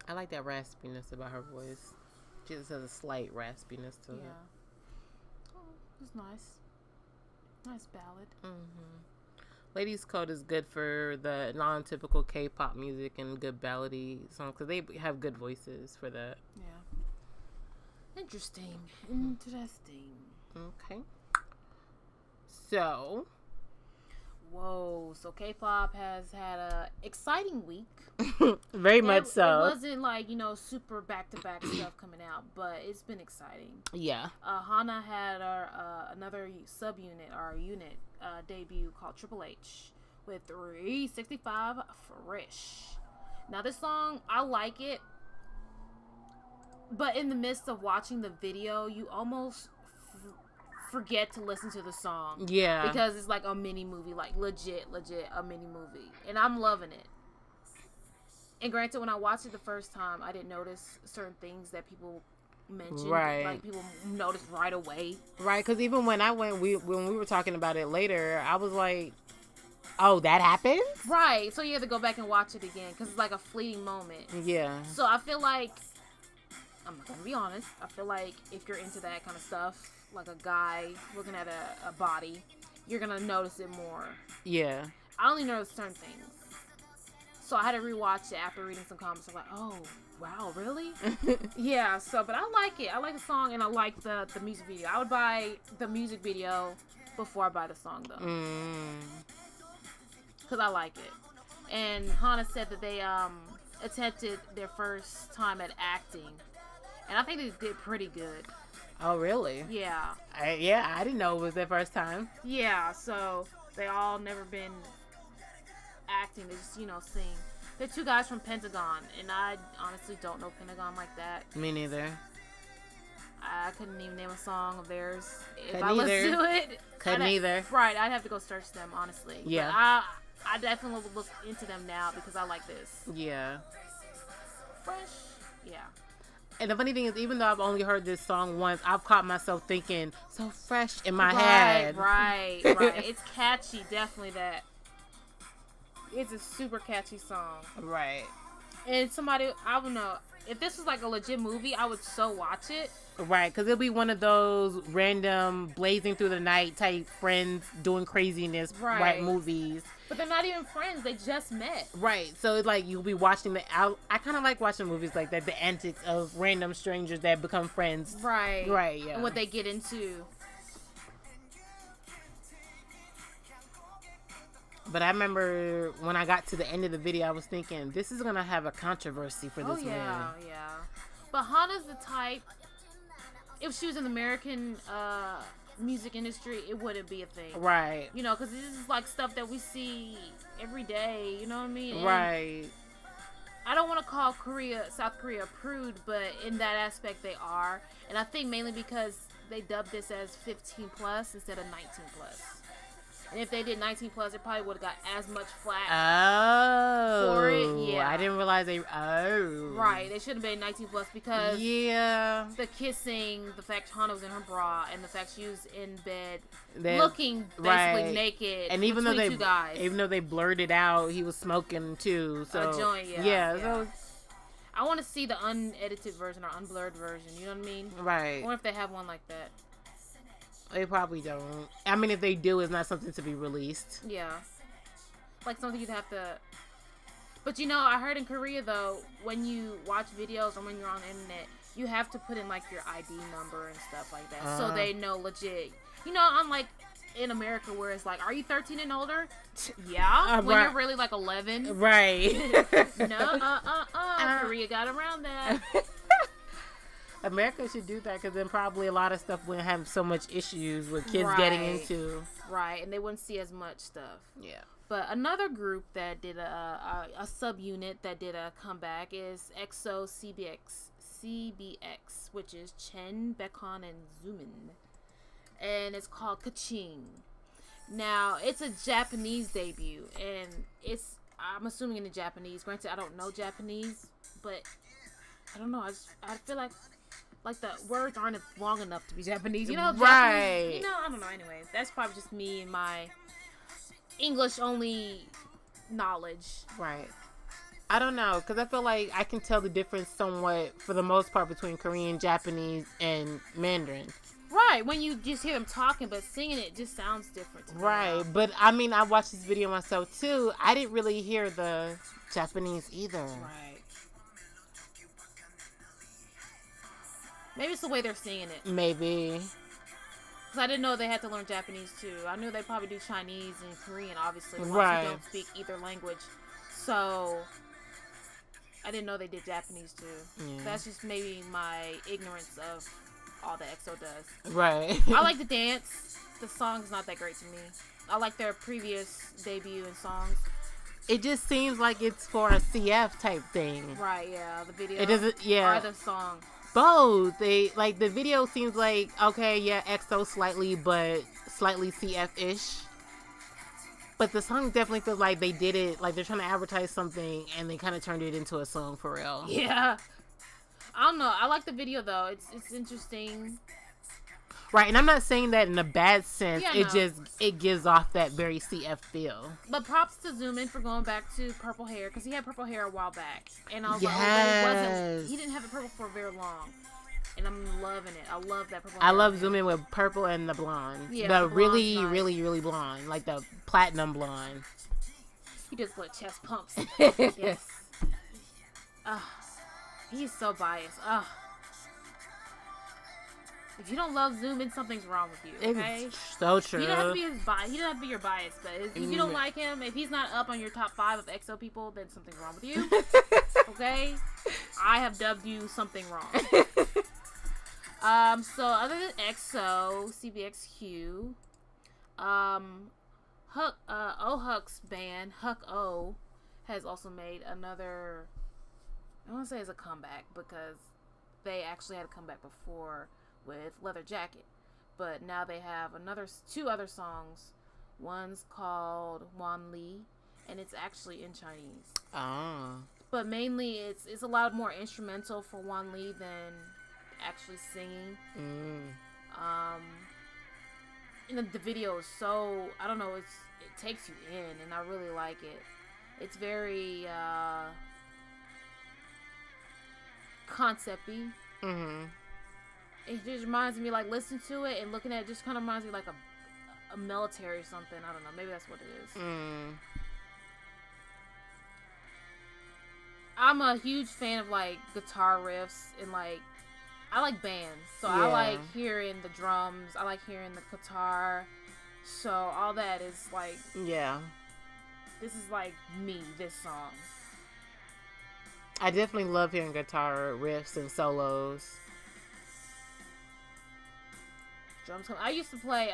A: I like that raspiness about her voice. She just has a slight raspiness to it.
B: Oh, it's nice. Nice ballad.
A: Ladies Code is good for the non-typical K-pop music and good ballady songs because they have good voices for that.
B: Yeah. Interesting.
A: Okay. So.
B: Whoa. So K-pop has had a exciting week.
A: Very much so.
B: It wasn't like, super back-to-back stuff coming out, but it's been exciting.
A: Yeah.
B: Hana had another subunit, or unit, debut called Triple H with 365 Fresh. Now this song, I like it, but in the midst of watching the video, you almost forget to listen to the song.
A: Yeah.
B: Because it's like a mini movie, like legit a mini movie. And I'm loving it. And granted, when I watched it the first time, I didn't notice certain things that people mentioned.
A: Right.
B: Like people noticed right away.
A: Right, because even when when we were talking about it later, I was like, "Oh, that happened?"
B: Right. So you have to go back and watch it again because it's like a fleeting moment.
A: Yeah.
B: So I feel like, I'm not gonna be honest. I feel like if you're into that kind of stuff, like a guy looking at a body, you're gonna notice it more.
A: Yeah.
B: I only notice certain things. So I had to rewatch it after reading some comments. I'm like, oh, wow, really? Yeah, so, but I like it. I like the song, and I like the music video. I would buy the music video before I buy the song, though. Because I like it. And Hana said that they attempted their first time at acting. And I think they did pretty good.
A: Oh, really?
B: Yeah.
A: I didn't know it was their first time.
B: Yeah, so they all never been acting. They just, sing. They're two guys from Pentagon, and I honestly don't know Pentagon like that.
A: Me neither.
B: I couldn't even name a song of theirs. If
A: Couldn't
B: I listened
A: either.
B: to it,
A: Couldn't either.
B: Right, I'd have to go search them, honestly.
A: Yeah.
B: But I definitely will look into them now because I like this.
A: Yeah.
B: Fresh? Yeah.
A: And the funny thing is, even though I've only heard this song once, I've caught myself thinking, so fresh in my head.
B: Right. It's catchy, definitely that. It's a super catchy song.
A: Right.
B: And somebody, I don't know, if this was like a legit movie, I would so watch it.
A: Right, because it'll be one of those random blazing through the night type friends doing craziness right movies.
B: But they're not even friends, they just met.
A: Right, so it's like you'll be watching I kind of like watching movies like that, the antics of random strangers that become friends.
B: Right.
A: Right, yeah.
B: And what they get into.
A: But I remember when I got to the end of the video, I was thinking, this is going to have a controversy for this man.
B: Yeah. But Hana's the type, if she was in the American music industry, it wouldn't be a thing.
A: Right.
B: Because this is like stuff that we see every day, you know what I mean? And
A: right.
B: I don't want to call South Korea a prude, but in that aspect they are. And I think mainly because they dubbed this as 15 plus instead of 19 plus. And if they did 19 plus, it probably would have got as much flack for it. Yeah.
A: I didn't realize they. Oh.
B: Right. They should have been 19 plus because.
A: Yeah.
B: The kissing, the fact Hana was in her bra, and the fact she was in bed looking basically naked. And even though two guys.
A: Even though they blurred it out, he was smoking too. So.
B: A joint, yeah.
A: Yeah. So.
B: I want to see the unedited version or unblurred version. You know what I mean?
A: Right.
B: I wonder if they have one like that.
A: They probably don't. I mean, if they do, it's not something to be released.
B: Yeah. Like something you'd have to... But I heard in Korea, though, when you watch videos or when you're on the internet, you have to put in, like, your ID number and stuff like that. So they know legit. Unlike in America where it's like, are you 13 and older? Yeah. When you're really, like, 11.
A: Right.
B: No, Korea got around that.
A: America should do that because then probably a lot of stuff wouldn't have so much issues with kids getting into.
B: Right, and they wouldn't see as much stuff.
A: Yeah.
B: But another group that did a subunit that did a comeback is EXO CBX, which is Chen, Baekhyun, and Zoomin. And it's called Kaching. Now, it's a Japanese debut, and I'm assuming in the Japanese. Granted, I don't know Japanese, but I don't know. I feel like the words aren't long enough to be Japanese.
A: Right.
B: Japanese, I don't know. Anyway, that's probably just me and my English only knowledge.
A: Right. I don't know, because I feel like I can tell the difference somewhat, for the most part, between Korean, Japanese, and Mandarin.
B: Right, when you just hear them talking, but singing it just sounds different to me.
A: Right, but I mean, I watched this video myself too. I didn't really hear the Japanese either.
B: Right. Maybe it's the way they're singing it.
A: Maybe.
B: Because I didn't know they had to learn Japanese too. I knew they probably do Chinese and Korean, obviously, once
A: right.
B: you don't speak either language. So, I didn't know they did Japanese too.
A: Yeah.
B: That's just maybe my ignorance of all that EXO does.
A: Right.
B: I like the dance. The song's not that great to me. I like their previous debut and songs.
A: It just seems like it's for a CF type thing.
B: Right, yeah. The video.
A: It doesn't, yeah.
B: Or the song.
A: Both. The video seems like, okay, yeah, EXO slightly, but slightly CF-ish. But the song definitely feels like they did it, like they're trying to advertise something and they kind of turned it into a song for real.
B: Yeah. I don't know. I like the video though. It's interesting.
A: Right, and I'm not saying that in a bad sense.
B: Yeah,
A: it
B: no.
A: just it gives off that very CF feel.
B: But props to Zoom In for going back to purple hair because he had purple hair a while back, and I was like,
A: Yes.
B: he didn't have the purple for very long, and I'm loving it. I love that purple.
A: I
B: hair.
A: love zooming with purple and the blonde.
B: Yeah,
A: the
B: the
A: really,
B: blonde's nice.
A: really, really blonde, like the platinum blonde.
B: He does good chest pumps. Yes. He's so biased. If you don't love Zoom In, something's wrong with you. Okay.
A: It's so true.
B: He doesn't have to be his bias. He doesn't have to be your bias, but if you don't like him, if he's not up on your top 5 of EXO people, then something's wrong with you. Okay? I have dubbed you something wrong. So other than EXO, CBXQ, Huck's band, Huck O, has also made another, I don't want to say it's a comeback because they actually had a comeback before with Leather Jacket, but now they have two other songs. One's called Wan Li, and it's actually in Chinese.
A: Oh.
B: But mainly it's a lot more instrumental for Wan Li than actually singing. And the video is so, I don't know, it takes you in, and I really like it. It's very concept-y. It just reminds me, like, listening to it and looking at it just kind of reminds me like a military or something. I don't know. Maybe that's what it is. I'm a huge fan of, like, guitar riffs and, like, I like bands. So I like hearing the drums. I like hearing the guitar. So all that is, like...
A: Yeah.
B: This is, like, me, this song.
A: I definitely love hearing guitar riffs and solos.
B: Drums come. I used to play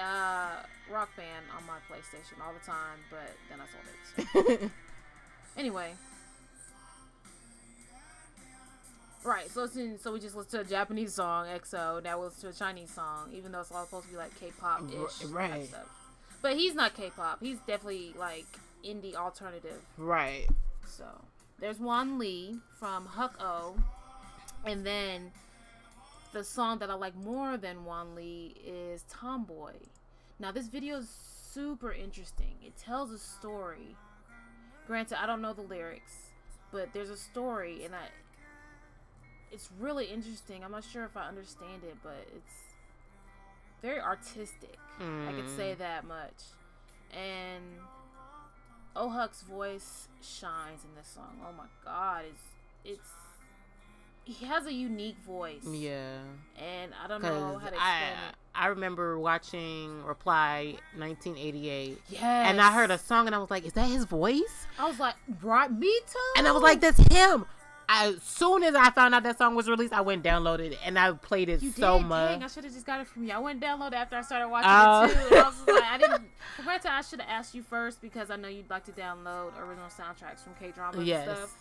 B: Rock Band on my PlayStation all the time, but then I sold it. So. Anyway. Right, so we just listened to a Japanese song, EXO. Now we'll listen to a Chinese song, even though it's all supposed to be like K-pop-ish
A: Right.
B: type stuff. But he's not K-pop. He's definitely like indie alternative.
A: Right.
B: So there's Wan Li from Huck O, and then the song that I like more than Wan Li is Tomboy. Now this video is super interesting. It tells a story. Granted, I don't know the lyrics, but there's a story, and it's really interesting. I'm not sure if I understand it, but it's very artistic. I could say that much. And Oh Huck's voice shines in this song. Oh my god, he has a unique voice.
A: Yeah.
B: And I don't know how to explain it.
A: I remember watching Reply 1988.
B: Yes.
A: And I heard a song and I was like, is that his voice?
B: I was like, right, me too.
A: And I was like, that's him. As soon as I found out that song was released, I went and downloaded it and I played it so much.
B: Dang, I should have just got it from you. I went and downloaded it after I started watching it too. And I was just like, I didn't. Granted, I should have asked you first because I know you'd like to download original soundtracks from K-dramas and stuff.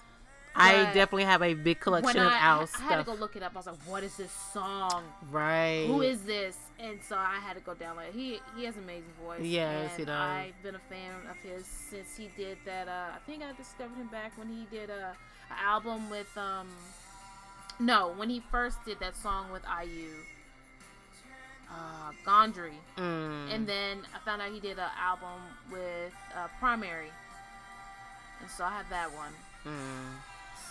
A: I
B: But
A: definitely have a big collection of OWL stuff.
B: I had to go look it up. I was like, what is this song?
A: Right.
B: Who is this? And so I had to go download it. He has an amazing voice.
A: Yes,
B: and
A: he does.
B: I've been a fan of his since he did that. I think I discovered him back when he did an album with when he first did that song with IU, Gondry. And then I found out he did an album with Primary, and so I have that one.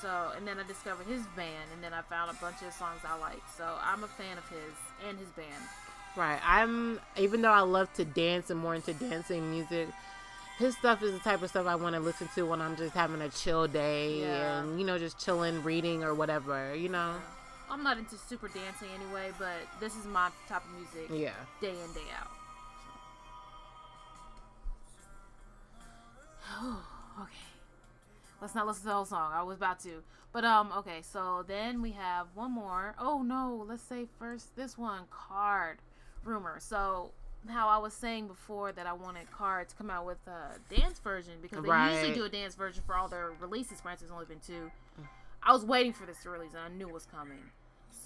B: So, and then I discovered his band, and then I found a bunch of songs I like. So I'm a fan of his and his band.
A: Right. Even though I love to dance and more into dancing music, his stuff is the type of stuff I want to listen to when I'm just having a chill day and, just chilling, reading or whatever,
B: I'm not into super dancing anyway, but this is my type of music.
A: Yeah.
B: Day in, day out. Okay. Let's not listen to the whole song. I was about to. But, okay. So then we have one more. Oh, no. Let's say first this one. Card. Rumor. So, how I was saying before that I wanted Card to come out with a dance version because they usually do a dance version for all their releases. Granted, there's only been 2. I was waiting for this to release and I knew it was coming.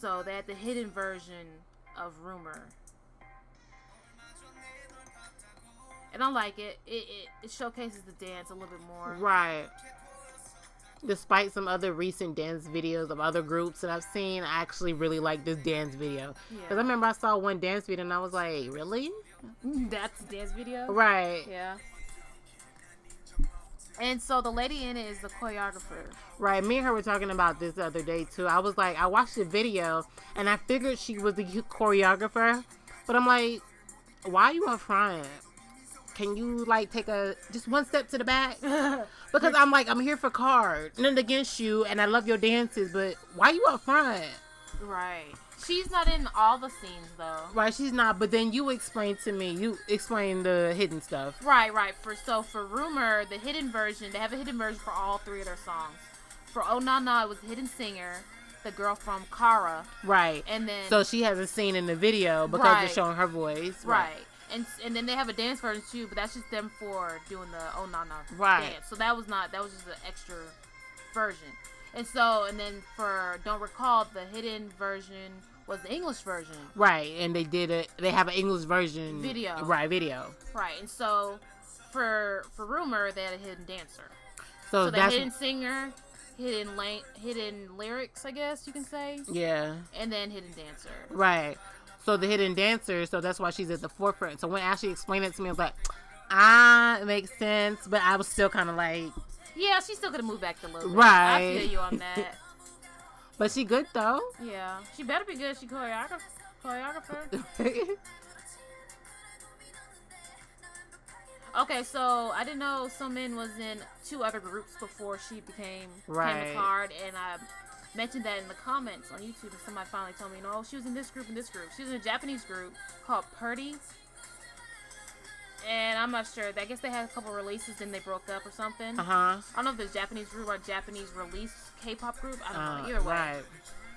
B: So, they had the hidden version of Rumor. And I like it. It showcases the dance a little bit more.
A: Right. Despite some other recent dance videos of other groups that I've seen, I actually really like this dance video. Because I remember I saw one dance video and I was like, really?
B: That's a dance video?
A: Right.
B: Yeah. And so the lady in it is the choreographer.
A: Right. Me and her were talking about this the other day too. I was like, I watched the video and I figured she was the choreographer. But I'm like, why are you up front? Can you like take just one step to the back? Because I'm like, I'm here for card, nothing against you, and I love your dances, but why you up front?
B: Right. She's not in all the scenes though.
A: Right, she's not. But then you explain to me, you explain the hidden stuff.
B: Right. For Rumor, the hidden version, they have a hidden version for all 3 of their songs. For Oh Na Na, it was the hidden singer, the girl from Kara.
A: Right.
B: And then
A: so she has a scene in the video because
B: right.
A: they're showing her voice.
B: Right. And then they have a dance version too, but that's just them for doing the Oh Na Na
A: right.
B: dance. So that was just an extra version. And then for Don't Recall, the hidden version was the English version.
A: Right, and they have an English version.
B: Video.
A: Right, video.
B: Right, and so for Rumor, they had a hidden dancer.
A: So
B: the hidden singer, hidden lyrics, I guess you can say.
A: Yeah.
B: And then hidden dancer.
A: Right. So the hidden dancer, so that's why she's at the forefront. So when Ashley explained it to me, I was like, it makes sense. But I was still kind of like...
B: Yeah, she's still going to move back a little bit.
A: Right.
B: I feel you on that.
A: But she good, though.
B: Yeah. She better be good. She choreographer. Okay, so I didn't know Somin was in 2 other groups before she became a card. And I mentioned that in the comments on YouTube, and somebody finally told me, no, she was in this group and this group. She was in a Japanese group called Purdy. And I'm not sure. I guess they had a couple releases, then they broke up or something.
A: I
B: don't know if there's Japanese group or Japanese release K-pop group. I don't know. Either way.
A: Right.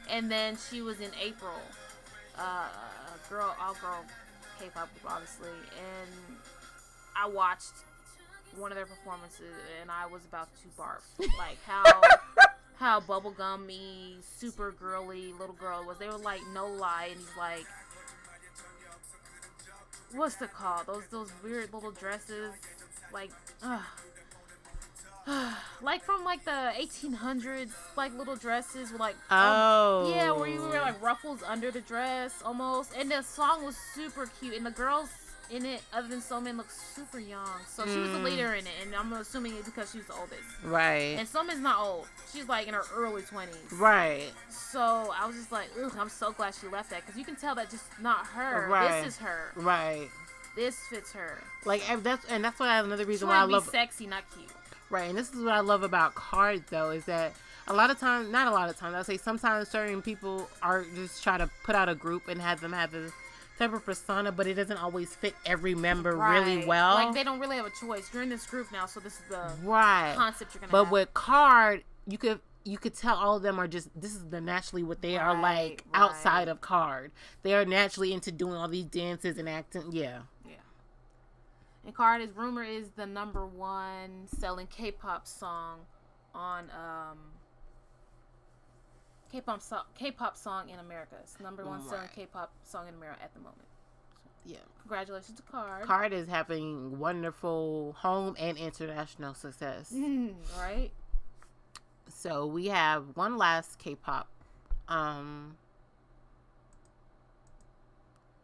B: And then she was in April. All-girl K-pop group, obviously. And I watched one of their performances, and I was about to barf. Like, how bubblegummy, super girly little girl was. They were like, no lie, and he's like, what's it called? Those weird little dresses, like, like from like the 1800s, like little dresses with like, yeah, where you wear like ruffles under the dress almost. And the song was super cute, and the girls in it, other than Somin, looked super young. So she was the leader in it, and I'm assuming it's because she's the oldest.
A: Right.
B: And Somin's not old. She's like in her early 20s.
A: Right.
B: So I was just like, ugh, I'm so glad she left that, because you can tell that just not her.
A: Right.
B: This is her.
A: Right.
B: This fits her.
A: Like, that's why another reason
B: why
A: I
B: love. Be sexy, not cute.
A: Right, and this is what I love about cards, though, is that not a lot of times, I'll say sometimes certain people are just try to put out a group and have them have a type of persona, but it doesn't always fit every member really well.
B: Like, they don't really have a choice. You're in this group now, so this is the concept you're going to
A: have. But
B: with
A: card, you could tell all of them are just, this is naturally what they are like outside of card. They are naturally into doing all these dances and acting. Yeah.
B: And Card is Rumor is the #1 selling K-pop song on K-pop song in America. It's #1 selling K-pop song in America at the moment. So, yeah. Congratulations to Card.
A: Card is having wonderful home and international success.
B: Right.
A: So we have one last K-pop.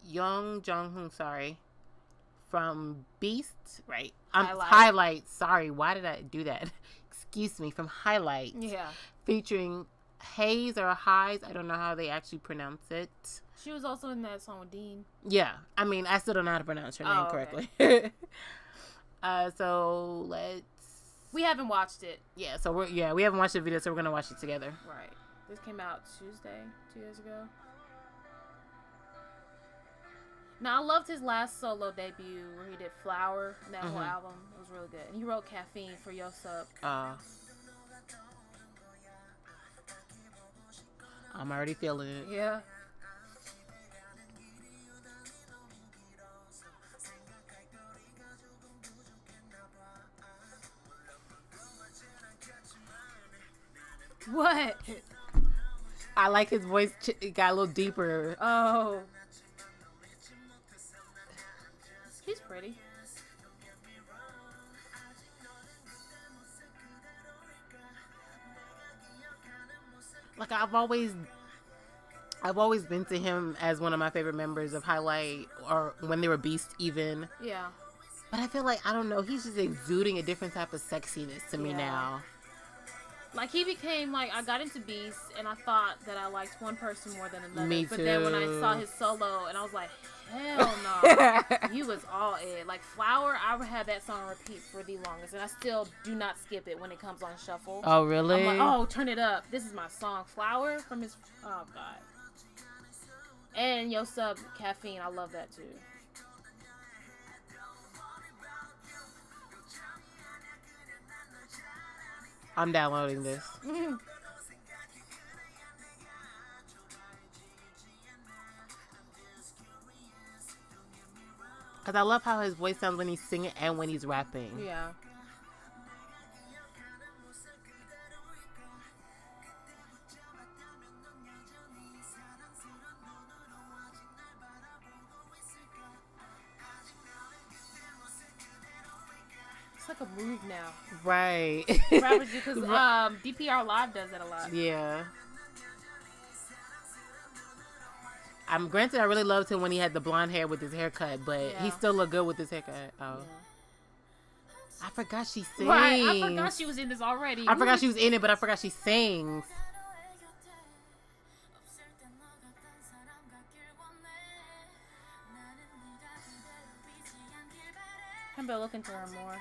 A: Young Jong-hoon, from Beast, right? Highlight. Sorry, why did I do that? Excuse me, from Highlight.
B: Yeah.
A: Featuring Hayes or Highs. I don't know how they actually pronounce it.
B: She was also in that song with Dean.
A: Yeah. I mean, I still don't know how to pronounce her name correctly.
B: Okay.
A: So let's...
B: We haven't watched it.
A: Yeah, so we haven't watched the video, so we're going to watch it together.
B: Right. This came out Tuesday, 2 years ago. Now, I loved his last solo debut where he did Flower and that whole album. It was really good. And he wrote Caffeine for Yosub.
A: I'm already feeling it.
B: Yeah. What?
A: I like his voice. It got a little deeper.
B: Oh. She's pretty.
A: like I've always been to him as one of my favorite members of Highlight, or when they were Beast even.
B: Yeah.
A: But I feel like, I don't know, he's just exuding a different type of sexiness to me
B: Yeah.
A: now.
B: Like, he became, like, I got into Beast, and I thought that I liked one person more than another.
A: Me
B: But then when I
A: too.
B: saw his solo, and I was like, hell no. He was all it. Like, Flower, I would have that song on repeat for the longest, and I still do not skip it when it comes on shuffle.
A: Oh, really?
B: I'm like, oh, turn it up. This is my song. Flower from his, oh, God. And Yo Sub, Caffeine, I love that, too.
A: I'm downloading this. Because I love how his voice sounds when he's singing and when he's rapping.
B: Yeah. It's like a move now.
A: Right.
B: Rappers do, because DPR Live does it a lot.
A: Yeah. I'm granted, I really loved him when he had the blonde hair with his haircut, but he
B: Yeah.
A: still looked good with his haircut. Oh. I forgot she sings.
B: Right, I forgot she was in this already.
A: I forgot she was in it, but I forgot she sings.
B: I'm gonna look into her more.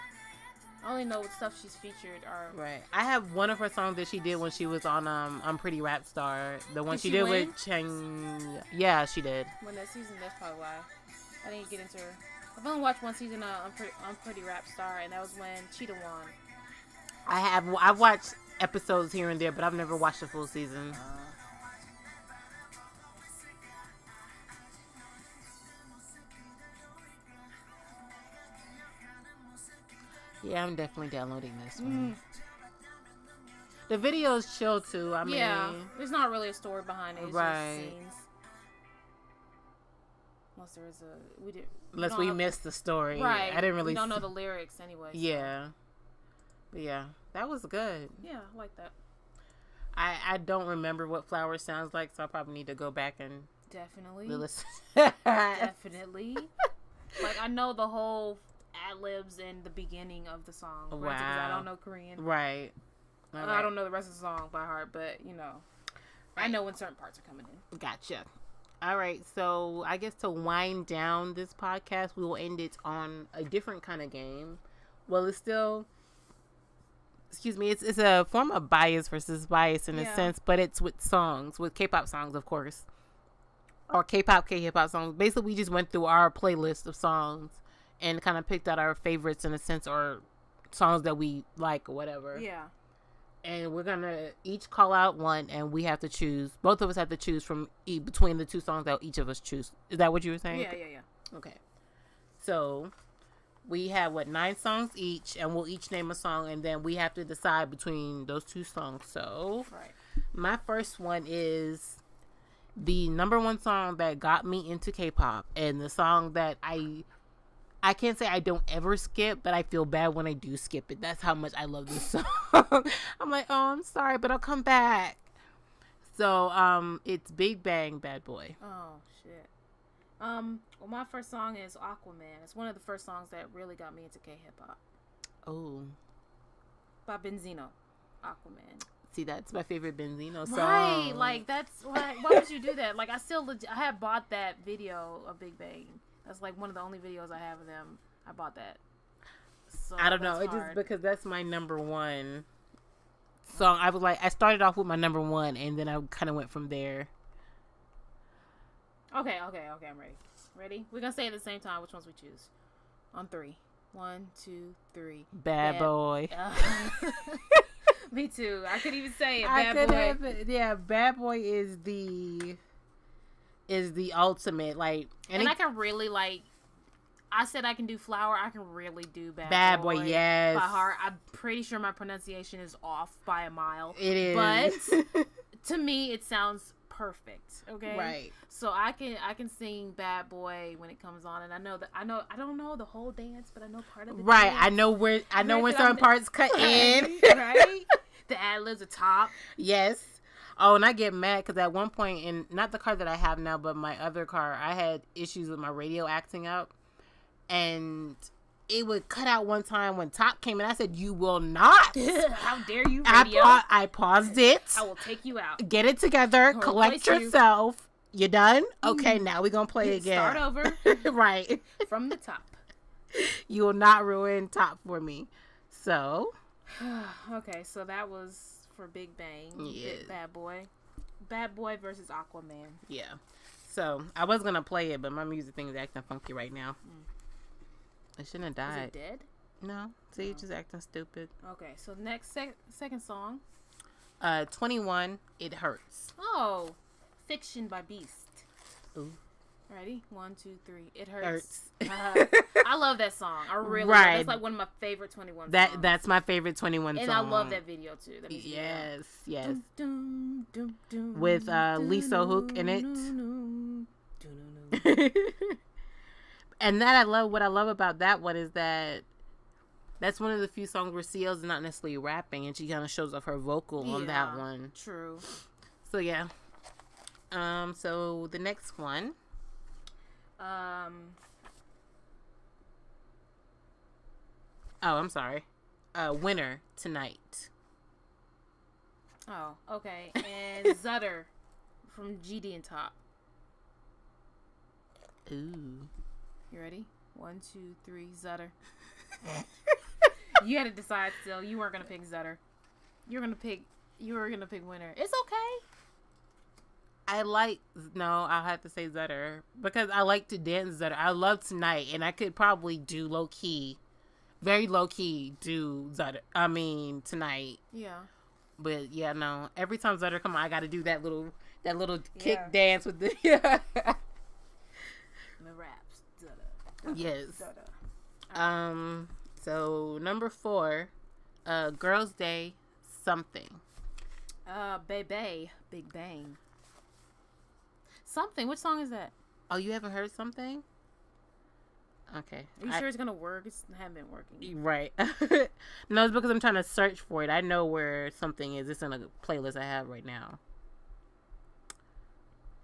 B: I only know what stuff she's featured are.
A: Right. I have one of her songs that she did when she was on Pretty Rap Star. The one
B: Did
A: she
B: she
A: did
B: win?
A: with Cheng. Yeah, she did.
B: When that season, that's probably why I didn't get into her. I've only watched one season on Pretty Rap Star, and that was when Cheetah won.
A: I've watched episodes here and there, but I've never watched the full season. Yeah, I'm definitely downloading this one. The video is chill too. I mean,
B: Yeah, there's not really a story behind it. It's
A: Right.
B: just scenes. Unless there is a
A: unless
B: don't
A: we
B: know-
A: missed the story.
B: right.
A: I didn't really
B: We don't know
A: see-
B: the lyrics anyway. so-
A: Yeah. But yeah, that was good.
B: Yeah, I like that.
A: I don't remember what Flower sounds like, so I probably need to go back and
B: Definitely.
A: listen.
B: Definitely. Like, I know the whole ad-libs and the beginning of the song. Granted, 'cause I
A: Wow.
B: don't know Korean.
A: Right. All
B: I
A: right.
B: don't know the rest of the song by heart, but, you know. I know when certain parts are coming in.
A: Gotcha. All right, so I guess to wind down this podcast, we will end it on a different kind of game. Well, it's still, excuse me, it's a form of bias versus bias in a
B: Yeah.
A: sense, but it's with songs, with K-pop songs, of course, or K-pop, K-hip-hop songs. Basically, we just went through our playlist of songs and kind of picked out our favorites in a sense, or songs that we like or whatever.
B: Yeah.
A: And we're gonna each call out one, and we have to choose. Both of us have to choose from between the two songs that each of us choose. Is that what you were saying?
B: Yeah.
A: Okay. So we have 9 songs each, and we'll each name a song, and then we have to decide between those two songs. So
B: Right.
A: my first one is the number one song that got me into K-pop, and the song that I can't say I don't ever skip, but I feel bad when I do skip it. That's how much I love this song. I'm like, oh, I'm sorry, but I'll come back. So, it's Big Bang, Bad Boy.
B: Oh, shit. Well, my first song is Aquaman. It's one of the first songs that really got me into K-hip-hop.
A: Oh,
B: By Benzino. Aquaman.
A: see, that's my favorite Benzino song.
B: Right, like, that's, why would you do that? Like, I had bought that video of Big Bang. That's, like, one of the only videos I have of them. I bought that. So
A: I don't know.
B: that's
A: It's just
B: hard.
A: because that's my number one song. I was like, I started off with my number one, and then I kind of went from there.
B: Okay, I'm ready. Ready? We're gonna say at the same time which ones we choose. On 3. 1, 2, 3.
A: Bad Boy.
B: Me too. I couldn't even say it.
A: I
B: Bad
A: could
B: Boy.
A: have it. Yeah, Bad Boy is the ultimate. Like,
B: And I can really, like, I said I can do Flower. I can really do
A: Bad Boy, yes.
B: by heart. I'm pretty sure my pronunciation is off by a mile.
A: It is.
B: But to me, it sounds perfect. Okay.
A: Right.
B: So I can sing Bad Boy when it comes on, and I don't know the whole dance, but I know part of the
A: Right.
B: dance.
A: I know when
B: Granted,
A: certain parts cut in.
B: right? The ad libs are top.
A: Yes. Oh, and I get mad because at one point, in not the car that I have now, but my other car, I had issues with my radio acting up. And it would cut out one time when Top came in. I said, "You will not."
B: How dare you, radio?
A: I paused it.
B: I will take you out.
A: Get it together. Collect yourself. You done? Okay, now we're going to play again.
B: Start over.
A: Right.
B: From the top.
A: You will not ruin Top for me. So.
B: Okay, so that was for Big Bang.
A: Yeah.
B: Bad Boy. Bad Boy versus Aquaman.
A: Yeah. So, I was going to play it, but my music thing is acting funky right now. It shouldn't have died.
B: Is it dead?
A: No. See, it's just acting stupid.
B: Okay, so next second song.
A: 21, It Hurts.
B: Oh, Fiction by Beast.
A: Ooh.
B: Ready? 1, 2, 3. It Hurts.
A: Hurts.
B: I love that song. I really
A: Right.
B: love it. It's like one of my favorite 21 songs.
A: That's my favorite 21
B: and
A: song.
B: I love that video too. That music
A: Yes, yes.
B: video. Dum, dum, dum,
A: With
B: dum,
A: Lee So-hook in it.
B: dum, dum, dum.
A: And that what I love about that one is that that's one of the few songs where CL's not necessarily rapping and she kind of shows off her vocal on that one.
B: True.
A: So yeah. So the next one. Oh, I'm sorry. Winner Tonight.
B: Oh, okay. And Zutter from GD and Top.
A: Ooh.
B: You ready? 1, 2, 3, Zutter. You had to decide still. You weren't gonna pick Zutter. You were gonna pick Winner. It's okay.
A: I'll have to say Zutter because I like to dance Zutter. I love Tonight, and I could probably do very low key do Zutter. I mean Tonight.
B: Yeah.
A: But yeah, no. Every time Zutter come on, I got to do that little kick
B: Yeah.
A: dance with the
B: The raps. Zutter.
A: yes.
B: Zutter.
A: So number 4, Girls' Day, Something.
B: Bebe, Big Bang. Something. Which song is that?
A: Oh, you haven't heard Something? Okay.
B: Are you sure it's gonna work? It hasn't been working.
A: Right. No, it's because I'm trying to search for it. I know where Something is. It's in a playlist I have right now.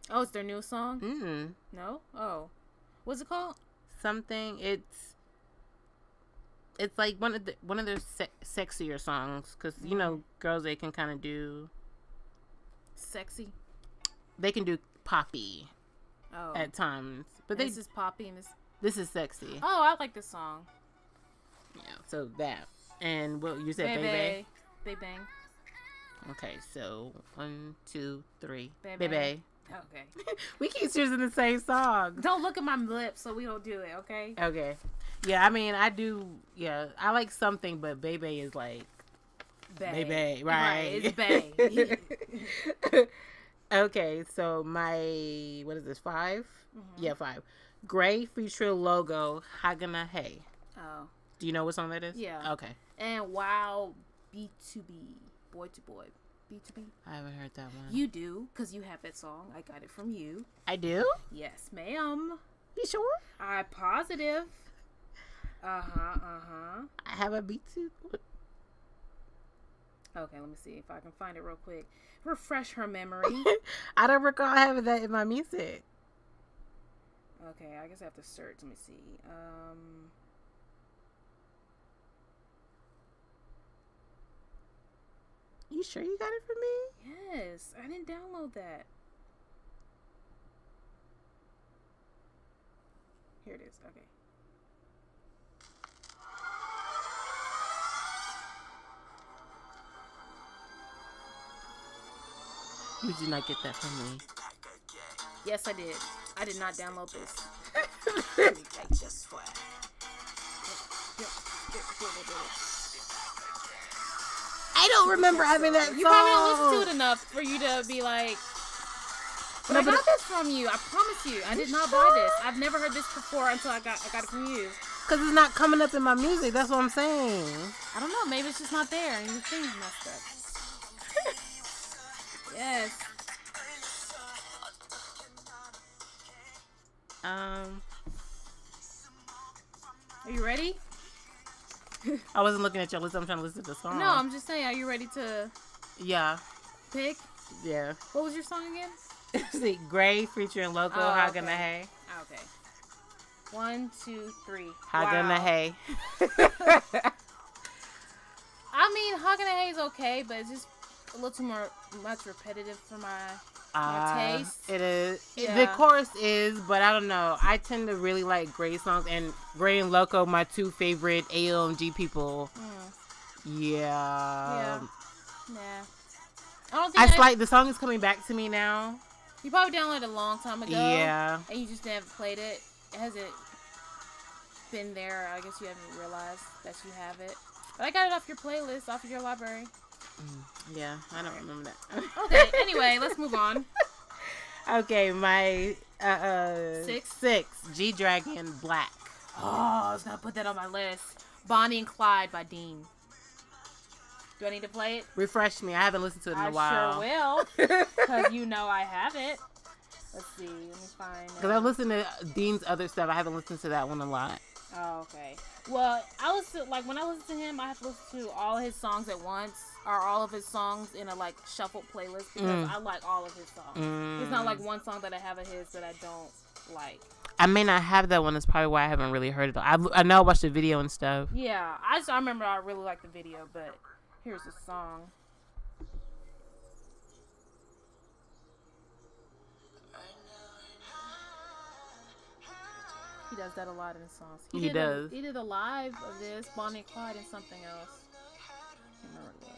B: Oh, it's their new song?
A: Mm.
B: No? Oh. What's it called?
A: Something. It's like one of their sexier songs because you know girls they can kind of do.
B: Sexy.
A: They can do poppy
B: Oh.
A: at times, but
B: This is Poppy and
A: this is sexy.
B: Oh, I like this song.
A: Yeah. So that and what you said,
B: Bebe.
A: baby.
B: Big Bang.
A: Okay, so 1, 2, 3,
B: Bebe.
A: baby.
B: Okay.
A: We keep choosing the same song.
B: Don't look at my lips so we don't do it, okay?
A: Okay. Yeah, I mean, I do. Yeah, I like Something, but Bebe is like
B: Bae.
A: Bebe, right?
B: It's Bae.
A: Okay, so what is this, 5?
B: Mm-hmm.
A: Yeah, 5. Gray feature logo, Hagana Hey.
B: Oh.
A: Do you know what song that is?
B: Yeah.
A: Okay.
B: And Wow B2B. Boy to Boy. B2B.
A: I haven't heard that one.
B: You do, because you have that song. I got it from you.
A: I do?
B: Yes, ma'am.
A: You sure?
B: I'm positive. Uh-huh.
A: I have a beat too.
B: Okay, let me see if I can find it real quick. Refresh her memory.
A: I don't recall having that in my music.
B: Okay, I guess I have to search. Let me see.
A: You sure you got it from me?
B: Yes, I didn't download that. Here it is. Okay.
A: You did not get that from me.
B: Yes, I did. I did not download this.
A: I don't remember having that
B: You
A: song.
B: probably don't listen to it enough for you to be like, but
A: No,
B: I
A: but
B: got this from you. I promise you. I did not buy this. I've never heard this before until I got it from you.
A: Because it's not coming up in my music. That's what I'm saying.
B: I don't know. Maybe it's just not there and the thing's messed up. Yes. Are you ready?
A: I wasn't looking at your list. I'm trying to listen to the song.
B: No, I'm just saying. Are you ready to
A: Yeah.
B: pick?
A: Yeah.
B: What was your song again?
A: See, Gray featuring Loco,
B: Oh,
A: How Gonna
B: okay.
A: Hey.
B: Okay. 1, 2, 3.
A: How Gonna
B: Wow.
A: Hey.
B: I mean, How Gonna Hey is okay, but it's just a little too much repetitive for my taste.
A: It is.
B: Yeah.
A: The chorus is, but I don't know. I tend to really like Gray songs, and Gray and Loco, my two favorite AOMG people. Yeah.
B: Yeah. Nah. I don't
A: I
B: think
A: like the song is coming back to me now.
B: you probably downloaded it a long time ago.
A: Yeah.
B: And you just haven't played it. Has it been there? I guess you haven't realized that you have it. But I got it off your playlist, off of your library.
A: Yeah, I don't remember that.
B: Okay, anyway, let's move on.
A: Okay, my
B: Six?
A: G-Dragon Black.
B: Oh, I was going to put that on my list. Bonnie and Clyde by Dean. Do I need to play it?
A: Refresh me. I haven't listened to it in a
B: I
A: while.
B: sure will. Because you know I have it. Let's see. Let me find
A: Because I've listened to Dean's other stuff. I haven't listened to that one a lot.
B: Oh, okay. Well, when I listen to him, I have to listen to all his songs at once, or all of his songs in a like shuffled playlist because I like all of his songs. It's not like one song that I have of his that I don't like.
A: I may not have that one. That's probably why I haven't really heard it. I know I watched the video and stuff.
B: Yeah, I remember I really liked the video, but here's the song. He does that a lot in his songs.
A: He does.
B: He did a live of this, Bonnie and Clyde, and something else. I can't remember what it was.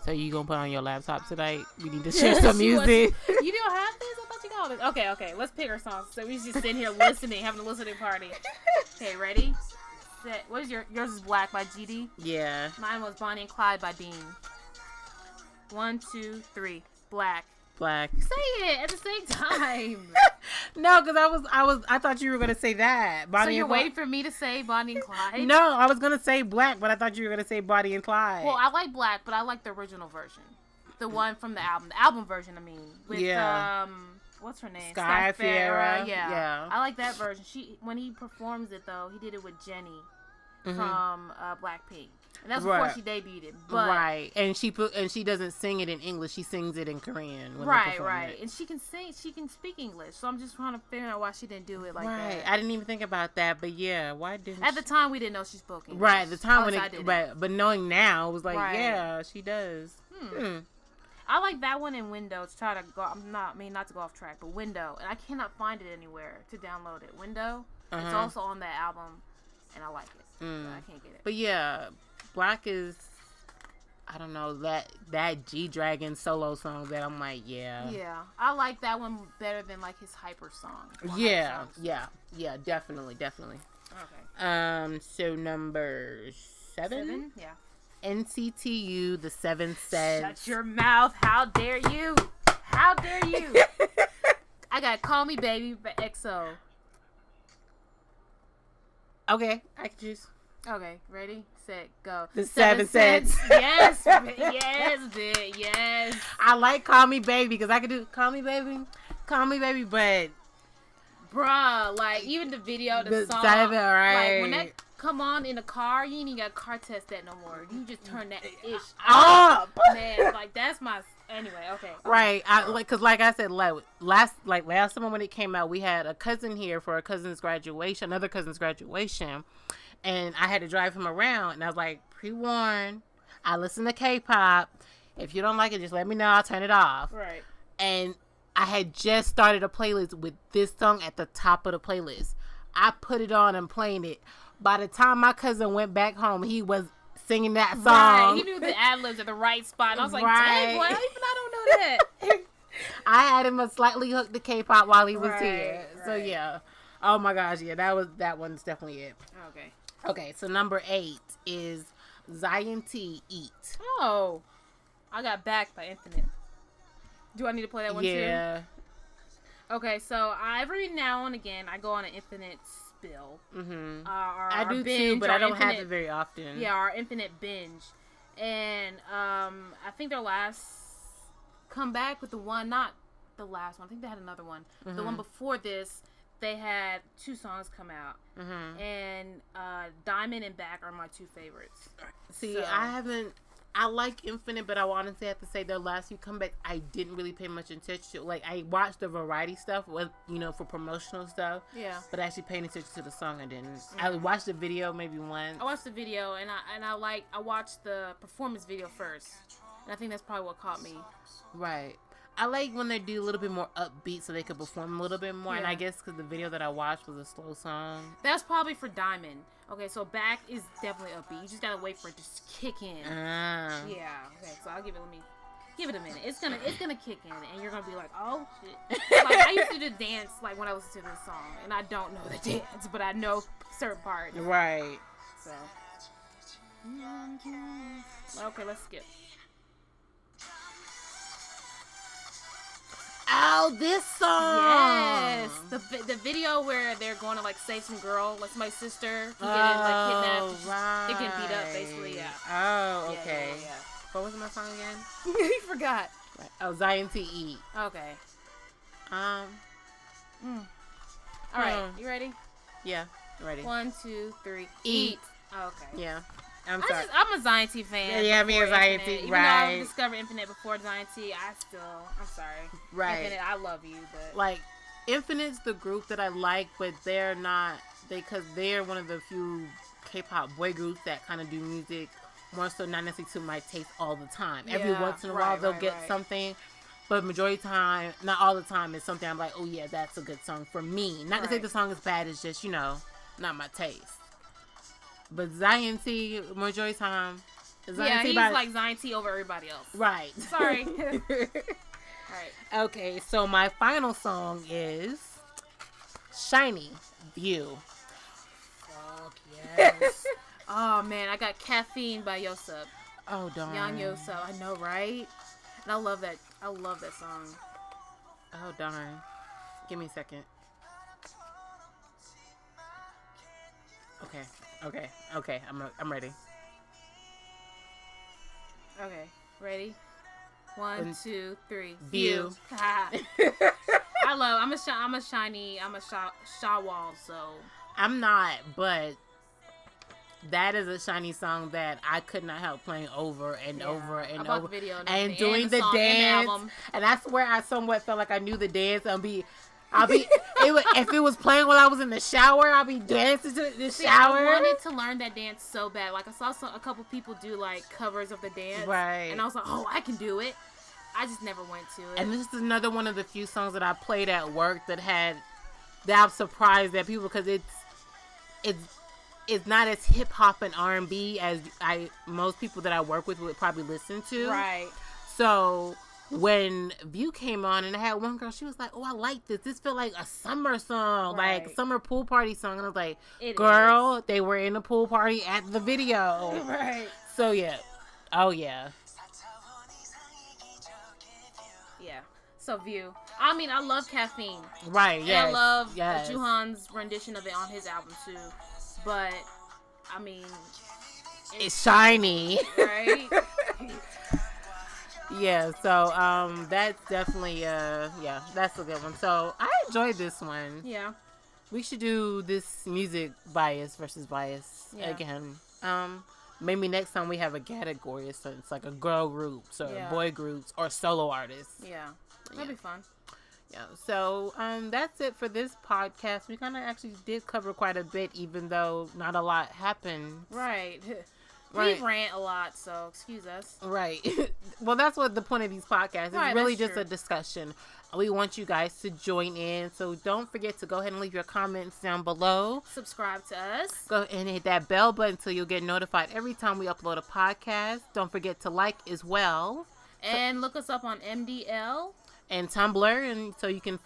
A: So you gonna put on your laptop tonight? We need to share some music.
B: You don't have this? I thought you got it. Okay. Let's pick our songs. So we just sitting here listening, having a listening party. Okay, ready? Set. What is yours? Is Black by GD.
A: Yeah.
B: Mine was Bonnie and Clyde by Dean. 1, 2, 3. Black.
A: Black.
B: Say it at the same time.
A: No, because I thought you were gonna say that. Bonnie
B: So you're
A: and Clyde.
B: waiting for me to say Bonnie and Clyde?
A: No, I was gonna say Black, but I thought you were gonna say Bonnie and Clyde.
B: Well, I like Black, but I like the original version. The one from the album version, I mean. With,
A: Yeah.
B: What's her name?
A: Sky Fiera.
B: Yeah.
A: Yeah.
B: I like that version. When he performs it, though, he did it with Jenny from Blackpink. And that's before
A: Right.
B: she debuted it. But,
A: right, and she doesn't sing it in English. She sings it in Korean. When they
B: Right.
A: perform it.
B: And she can sing, she can speak English. So I'm just trying to figure out why she didn't do it like
A: Right,
B: that.
A: I didn't even think about that, but yeah, why didn't
B: At
A: she?
B: the time, we didn't know she spoke English.
A: Right, at the time
B: At
A: when
B: least I didn't.
A: but knowing now, it was like,
B: Right.
A: yeah, she does.
B: I like that one in Window to try to go. Not to go off track, but Window, and I cannot find it anywhere to download it. Window, it's also on that album, and I like it. But I can't get it.
A: But yeah, Black is, I don't know, that G-Dragon solo song that I'm like, yeah.
B: Yeah, I like that one better than like his Hyper song.
A: Yeah,
B: Hyper songs.
A: yeah, definitely.
B: Okay.
A: So number 7?
B: Yeah.
A: NCTU, The Seven Sets.
B: Shut your mouth! How dare you? How dare you? I got "Call Me Baby" by EXO.
A: Okay, I can choose.
B: Okay, ready, set, go.
A: The Seven Sets.
B: Yes, bitch, yes.
A: I like Call Me Baby because I could do Call Me Baby, but
B: Bruh, like even the video, the song,
A: Seven, right.
B: like when that come on in the car, you ain't even got car test that no more. You just turn that ish
A: up.
B: man. Like that's my anyway. Okay,
A: Right, because like I said, last summer when it came out, we had a cousin here for another cousin's graduation, and I had to drive him around, and I was like, pre-warned, I listen to K-pop. If you don't like it, just let me know. I'll turn it off.
B: right.
A: And I had just started a playlist with this song at the top of the playlist. I put it on and playing it. By the time my cousin went back home, he was singing that song.
B: Right, he knew the ad libs at the right spot. And I was like,
A: Right.
B: dang, boy, even I don't know that.
A: I had him slightly hooked to K-pop while he was
B: Right,
A: here. So
B: right.
A: yeah. Oh my gosh, yeah, that one's definitely it.
B: Okay.
A: Okay, so number 8 is Zion T, Eat.
B: Oh, I got Back by Infinite. Do I need to play that one too?
A: Yeah.
B: Okay, so every now and again I go on an Infinite spill.
A: Mm-hmm.
B: I
A: I do
B: binge,
A: too, but
B: our
A: I don't have
B: Infinite-
A: it very often.
B: Yeah, our Infinite binge, and I think their last comeback with the one not the last one. I think they had another one. The one before this, they had 2 songs come out, and Diamond and Back are my 2 favorites.
A: See, I like Infinite, but I honestly have to say their last few comebacks, I didn't really pay much attention to. Like, I watched the variety stuff, with for promotional stuff.
B: Yeah.
A: But actually paying attention to the song, I didn't. I watched the video maybe once.
B: I watched the video, and I watched the performance video first, and I think that's probably what caught me.
A: Right. I like when they do a little bit more upbeat so they could perform a little bit more. And I guess because the video that I watched was a slow song.
B: That's probably for Diamond. Okay, so Back is definitely upbeat. You just gotta wait for it to just kick in. Yeah. Okay, so I'll give it a minute. It's gonna kick in, and you're gonna be like, oh shit. Like, I used to do dance like when I listened to this song, and I don't know the dance, but I know certain parts.
A: Right.
B: So. Okay, let's skip.
A: Oh, this song!
B: Yes, the video where they're going to like save some girl, like somebody's sister, from getting like kidnapped.
A: Right.
B: They're getting beat up, basically. Yeah.
A: Oh, okay.
B: Yeah.
A: What was my song again?
B: You forgot.
A: Oh, Zion T.
B: Okay. All
A: Hmm.
B: right, you ready?
A: Yeah, ready.
B: 1, 2, 3.
A: Eat.
B: Okay.
A: Yeah. I'm sorry.
B: I'm a Zion T fan.
A: Yeah, me a Zion T.
B: Even
A: Right.
B: though I discovered Infinite before Zion T, I'm sorry.
A: Right.
B: Infinite, I love you, but
A: Like, Infinite's the group that I like, but they're not, because they're one of the few K-pop boy groups that kind of do music more so not necessarily to my taste all the time. Every
B: Yeah,
A: once in a while they'll get
B: right.
A: something, but majority of the time, not all the time, it's something I'm like, oh yeah, that's a good song for me. Not to say
B: Right.
A: the song is bad, it's just, not my taste. But Zion T, majority of the time,
B: he's like Zion T over everybody else.
A: Right.
B: Sorry. Alright.
A: Okay, so my final song is Shiny View.
B: Fuck yes. Oh man, I got Caffeine by Yosub.
A: Oh darn.
B: Young Yosub, I know, right? And I love that song.
A: Oh darn. Give me a second. Okay. I'm ready.
B: Okay, ready? 1, 2, 3.
A: View.
B: I'm a Shawwal, so
A: I'm not, but that is a Shiny song that I could not help playing over and over and
B: I bought
A: over
B: the video
A: and doing the
B: song
A: dance. And that's where I somewhat felt like I knew the dance. If it was playing while I was in the shower, I'll be dancing to the shower.
B: I wanted to learn that dance so bad. Like, I saw a couple people do like covers of the dance,
A: Right.
B: And I was like, oh, I can do it. I just never went to it.
A: And this is another one of the few songs that I played at work that I'm surprised at people, because it's not as hip hop and R&B as most people that I work with would probably listen to.
B: Right.
A: So when View came on, and I had one girl, she was like, "Oh, I like this. This felt like a summer song,
B: Right.
A: like summer pool party song." And I was like,
B: It
A: "Girl, they were in a pool party at the video."
B: Right.
A: So yeah, oh yeah.
B: Yeah. So View. I mean, I love Caffeine.
A: Right.
B: And
A: Yes.
B: I love
A: yes.
B: Juhan's rendition of it on his album too. But I mean,
A: It's Shiny.
B: right?
A: Yeah, so that's definitely that's a good one. So I enjoyed this one.
B: Yeah.
A: We should do this music bias versus bias again. Maybe next time we have a category, so it's like a girl groups or boy groups or solo artists.
B: Yeah. That'd be fun.
A: Yeah. So that's it for this podcast. We kind of actually did cover quite a bit, even though not a lot happened.
B: Right.
A: Right.
B: We rant a lot, so excuse us.
A: Right. Well, that's what the point of these podcasts is.
B: Right,
A: really
B: that's
A: just
B: true.
A: a discussion. We want you guys to join in. So don't forget to go ahead and leave your comments down below.
B: Subscribe to us.
A: Go and hit that bell button so you'll get notified every time we upload a podcast. Don't forget to like as well.
B: And look us up on MDL.
A: And Tumblr. And so you can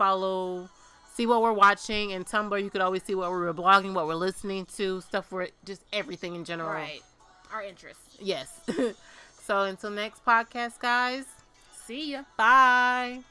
A: see what we're watching. And Tumblr, you could always see what we're blogging, what we're listening to, stuff for just everything in general.
B: Right. Our interests.
A: Yes. So until next podcast, guys.
B: See ya.
A: Bye.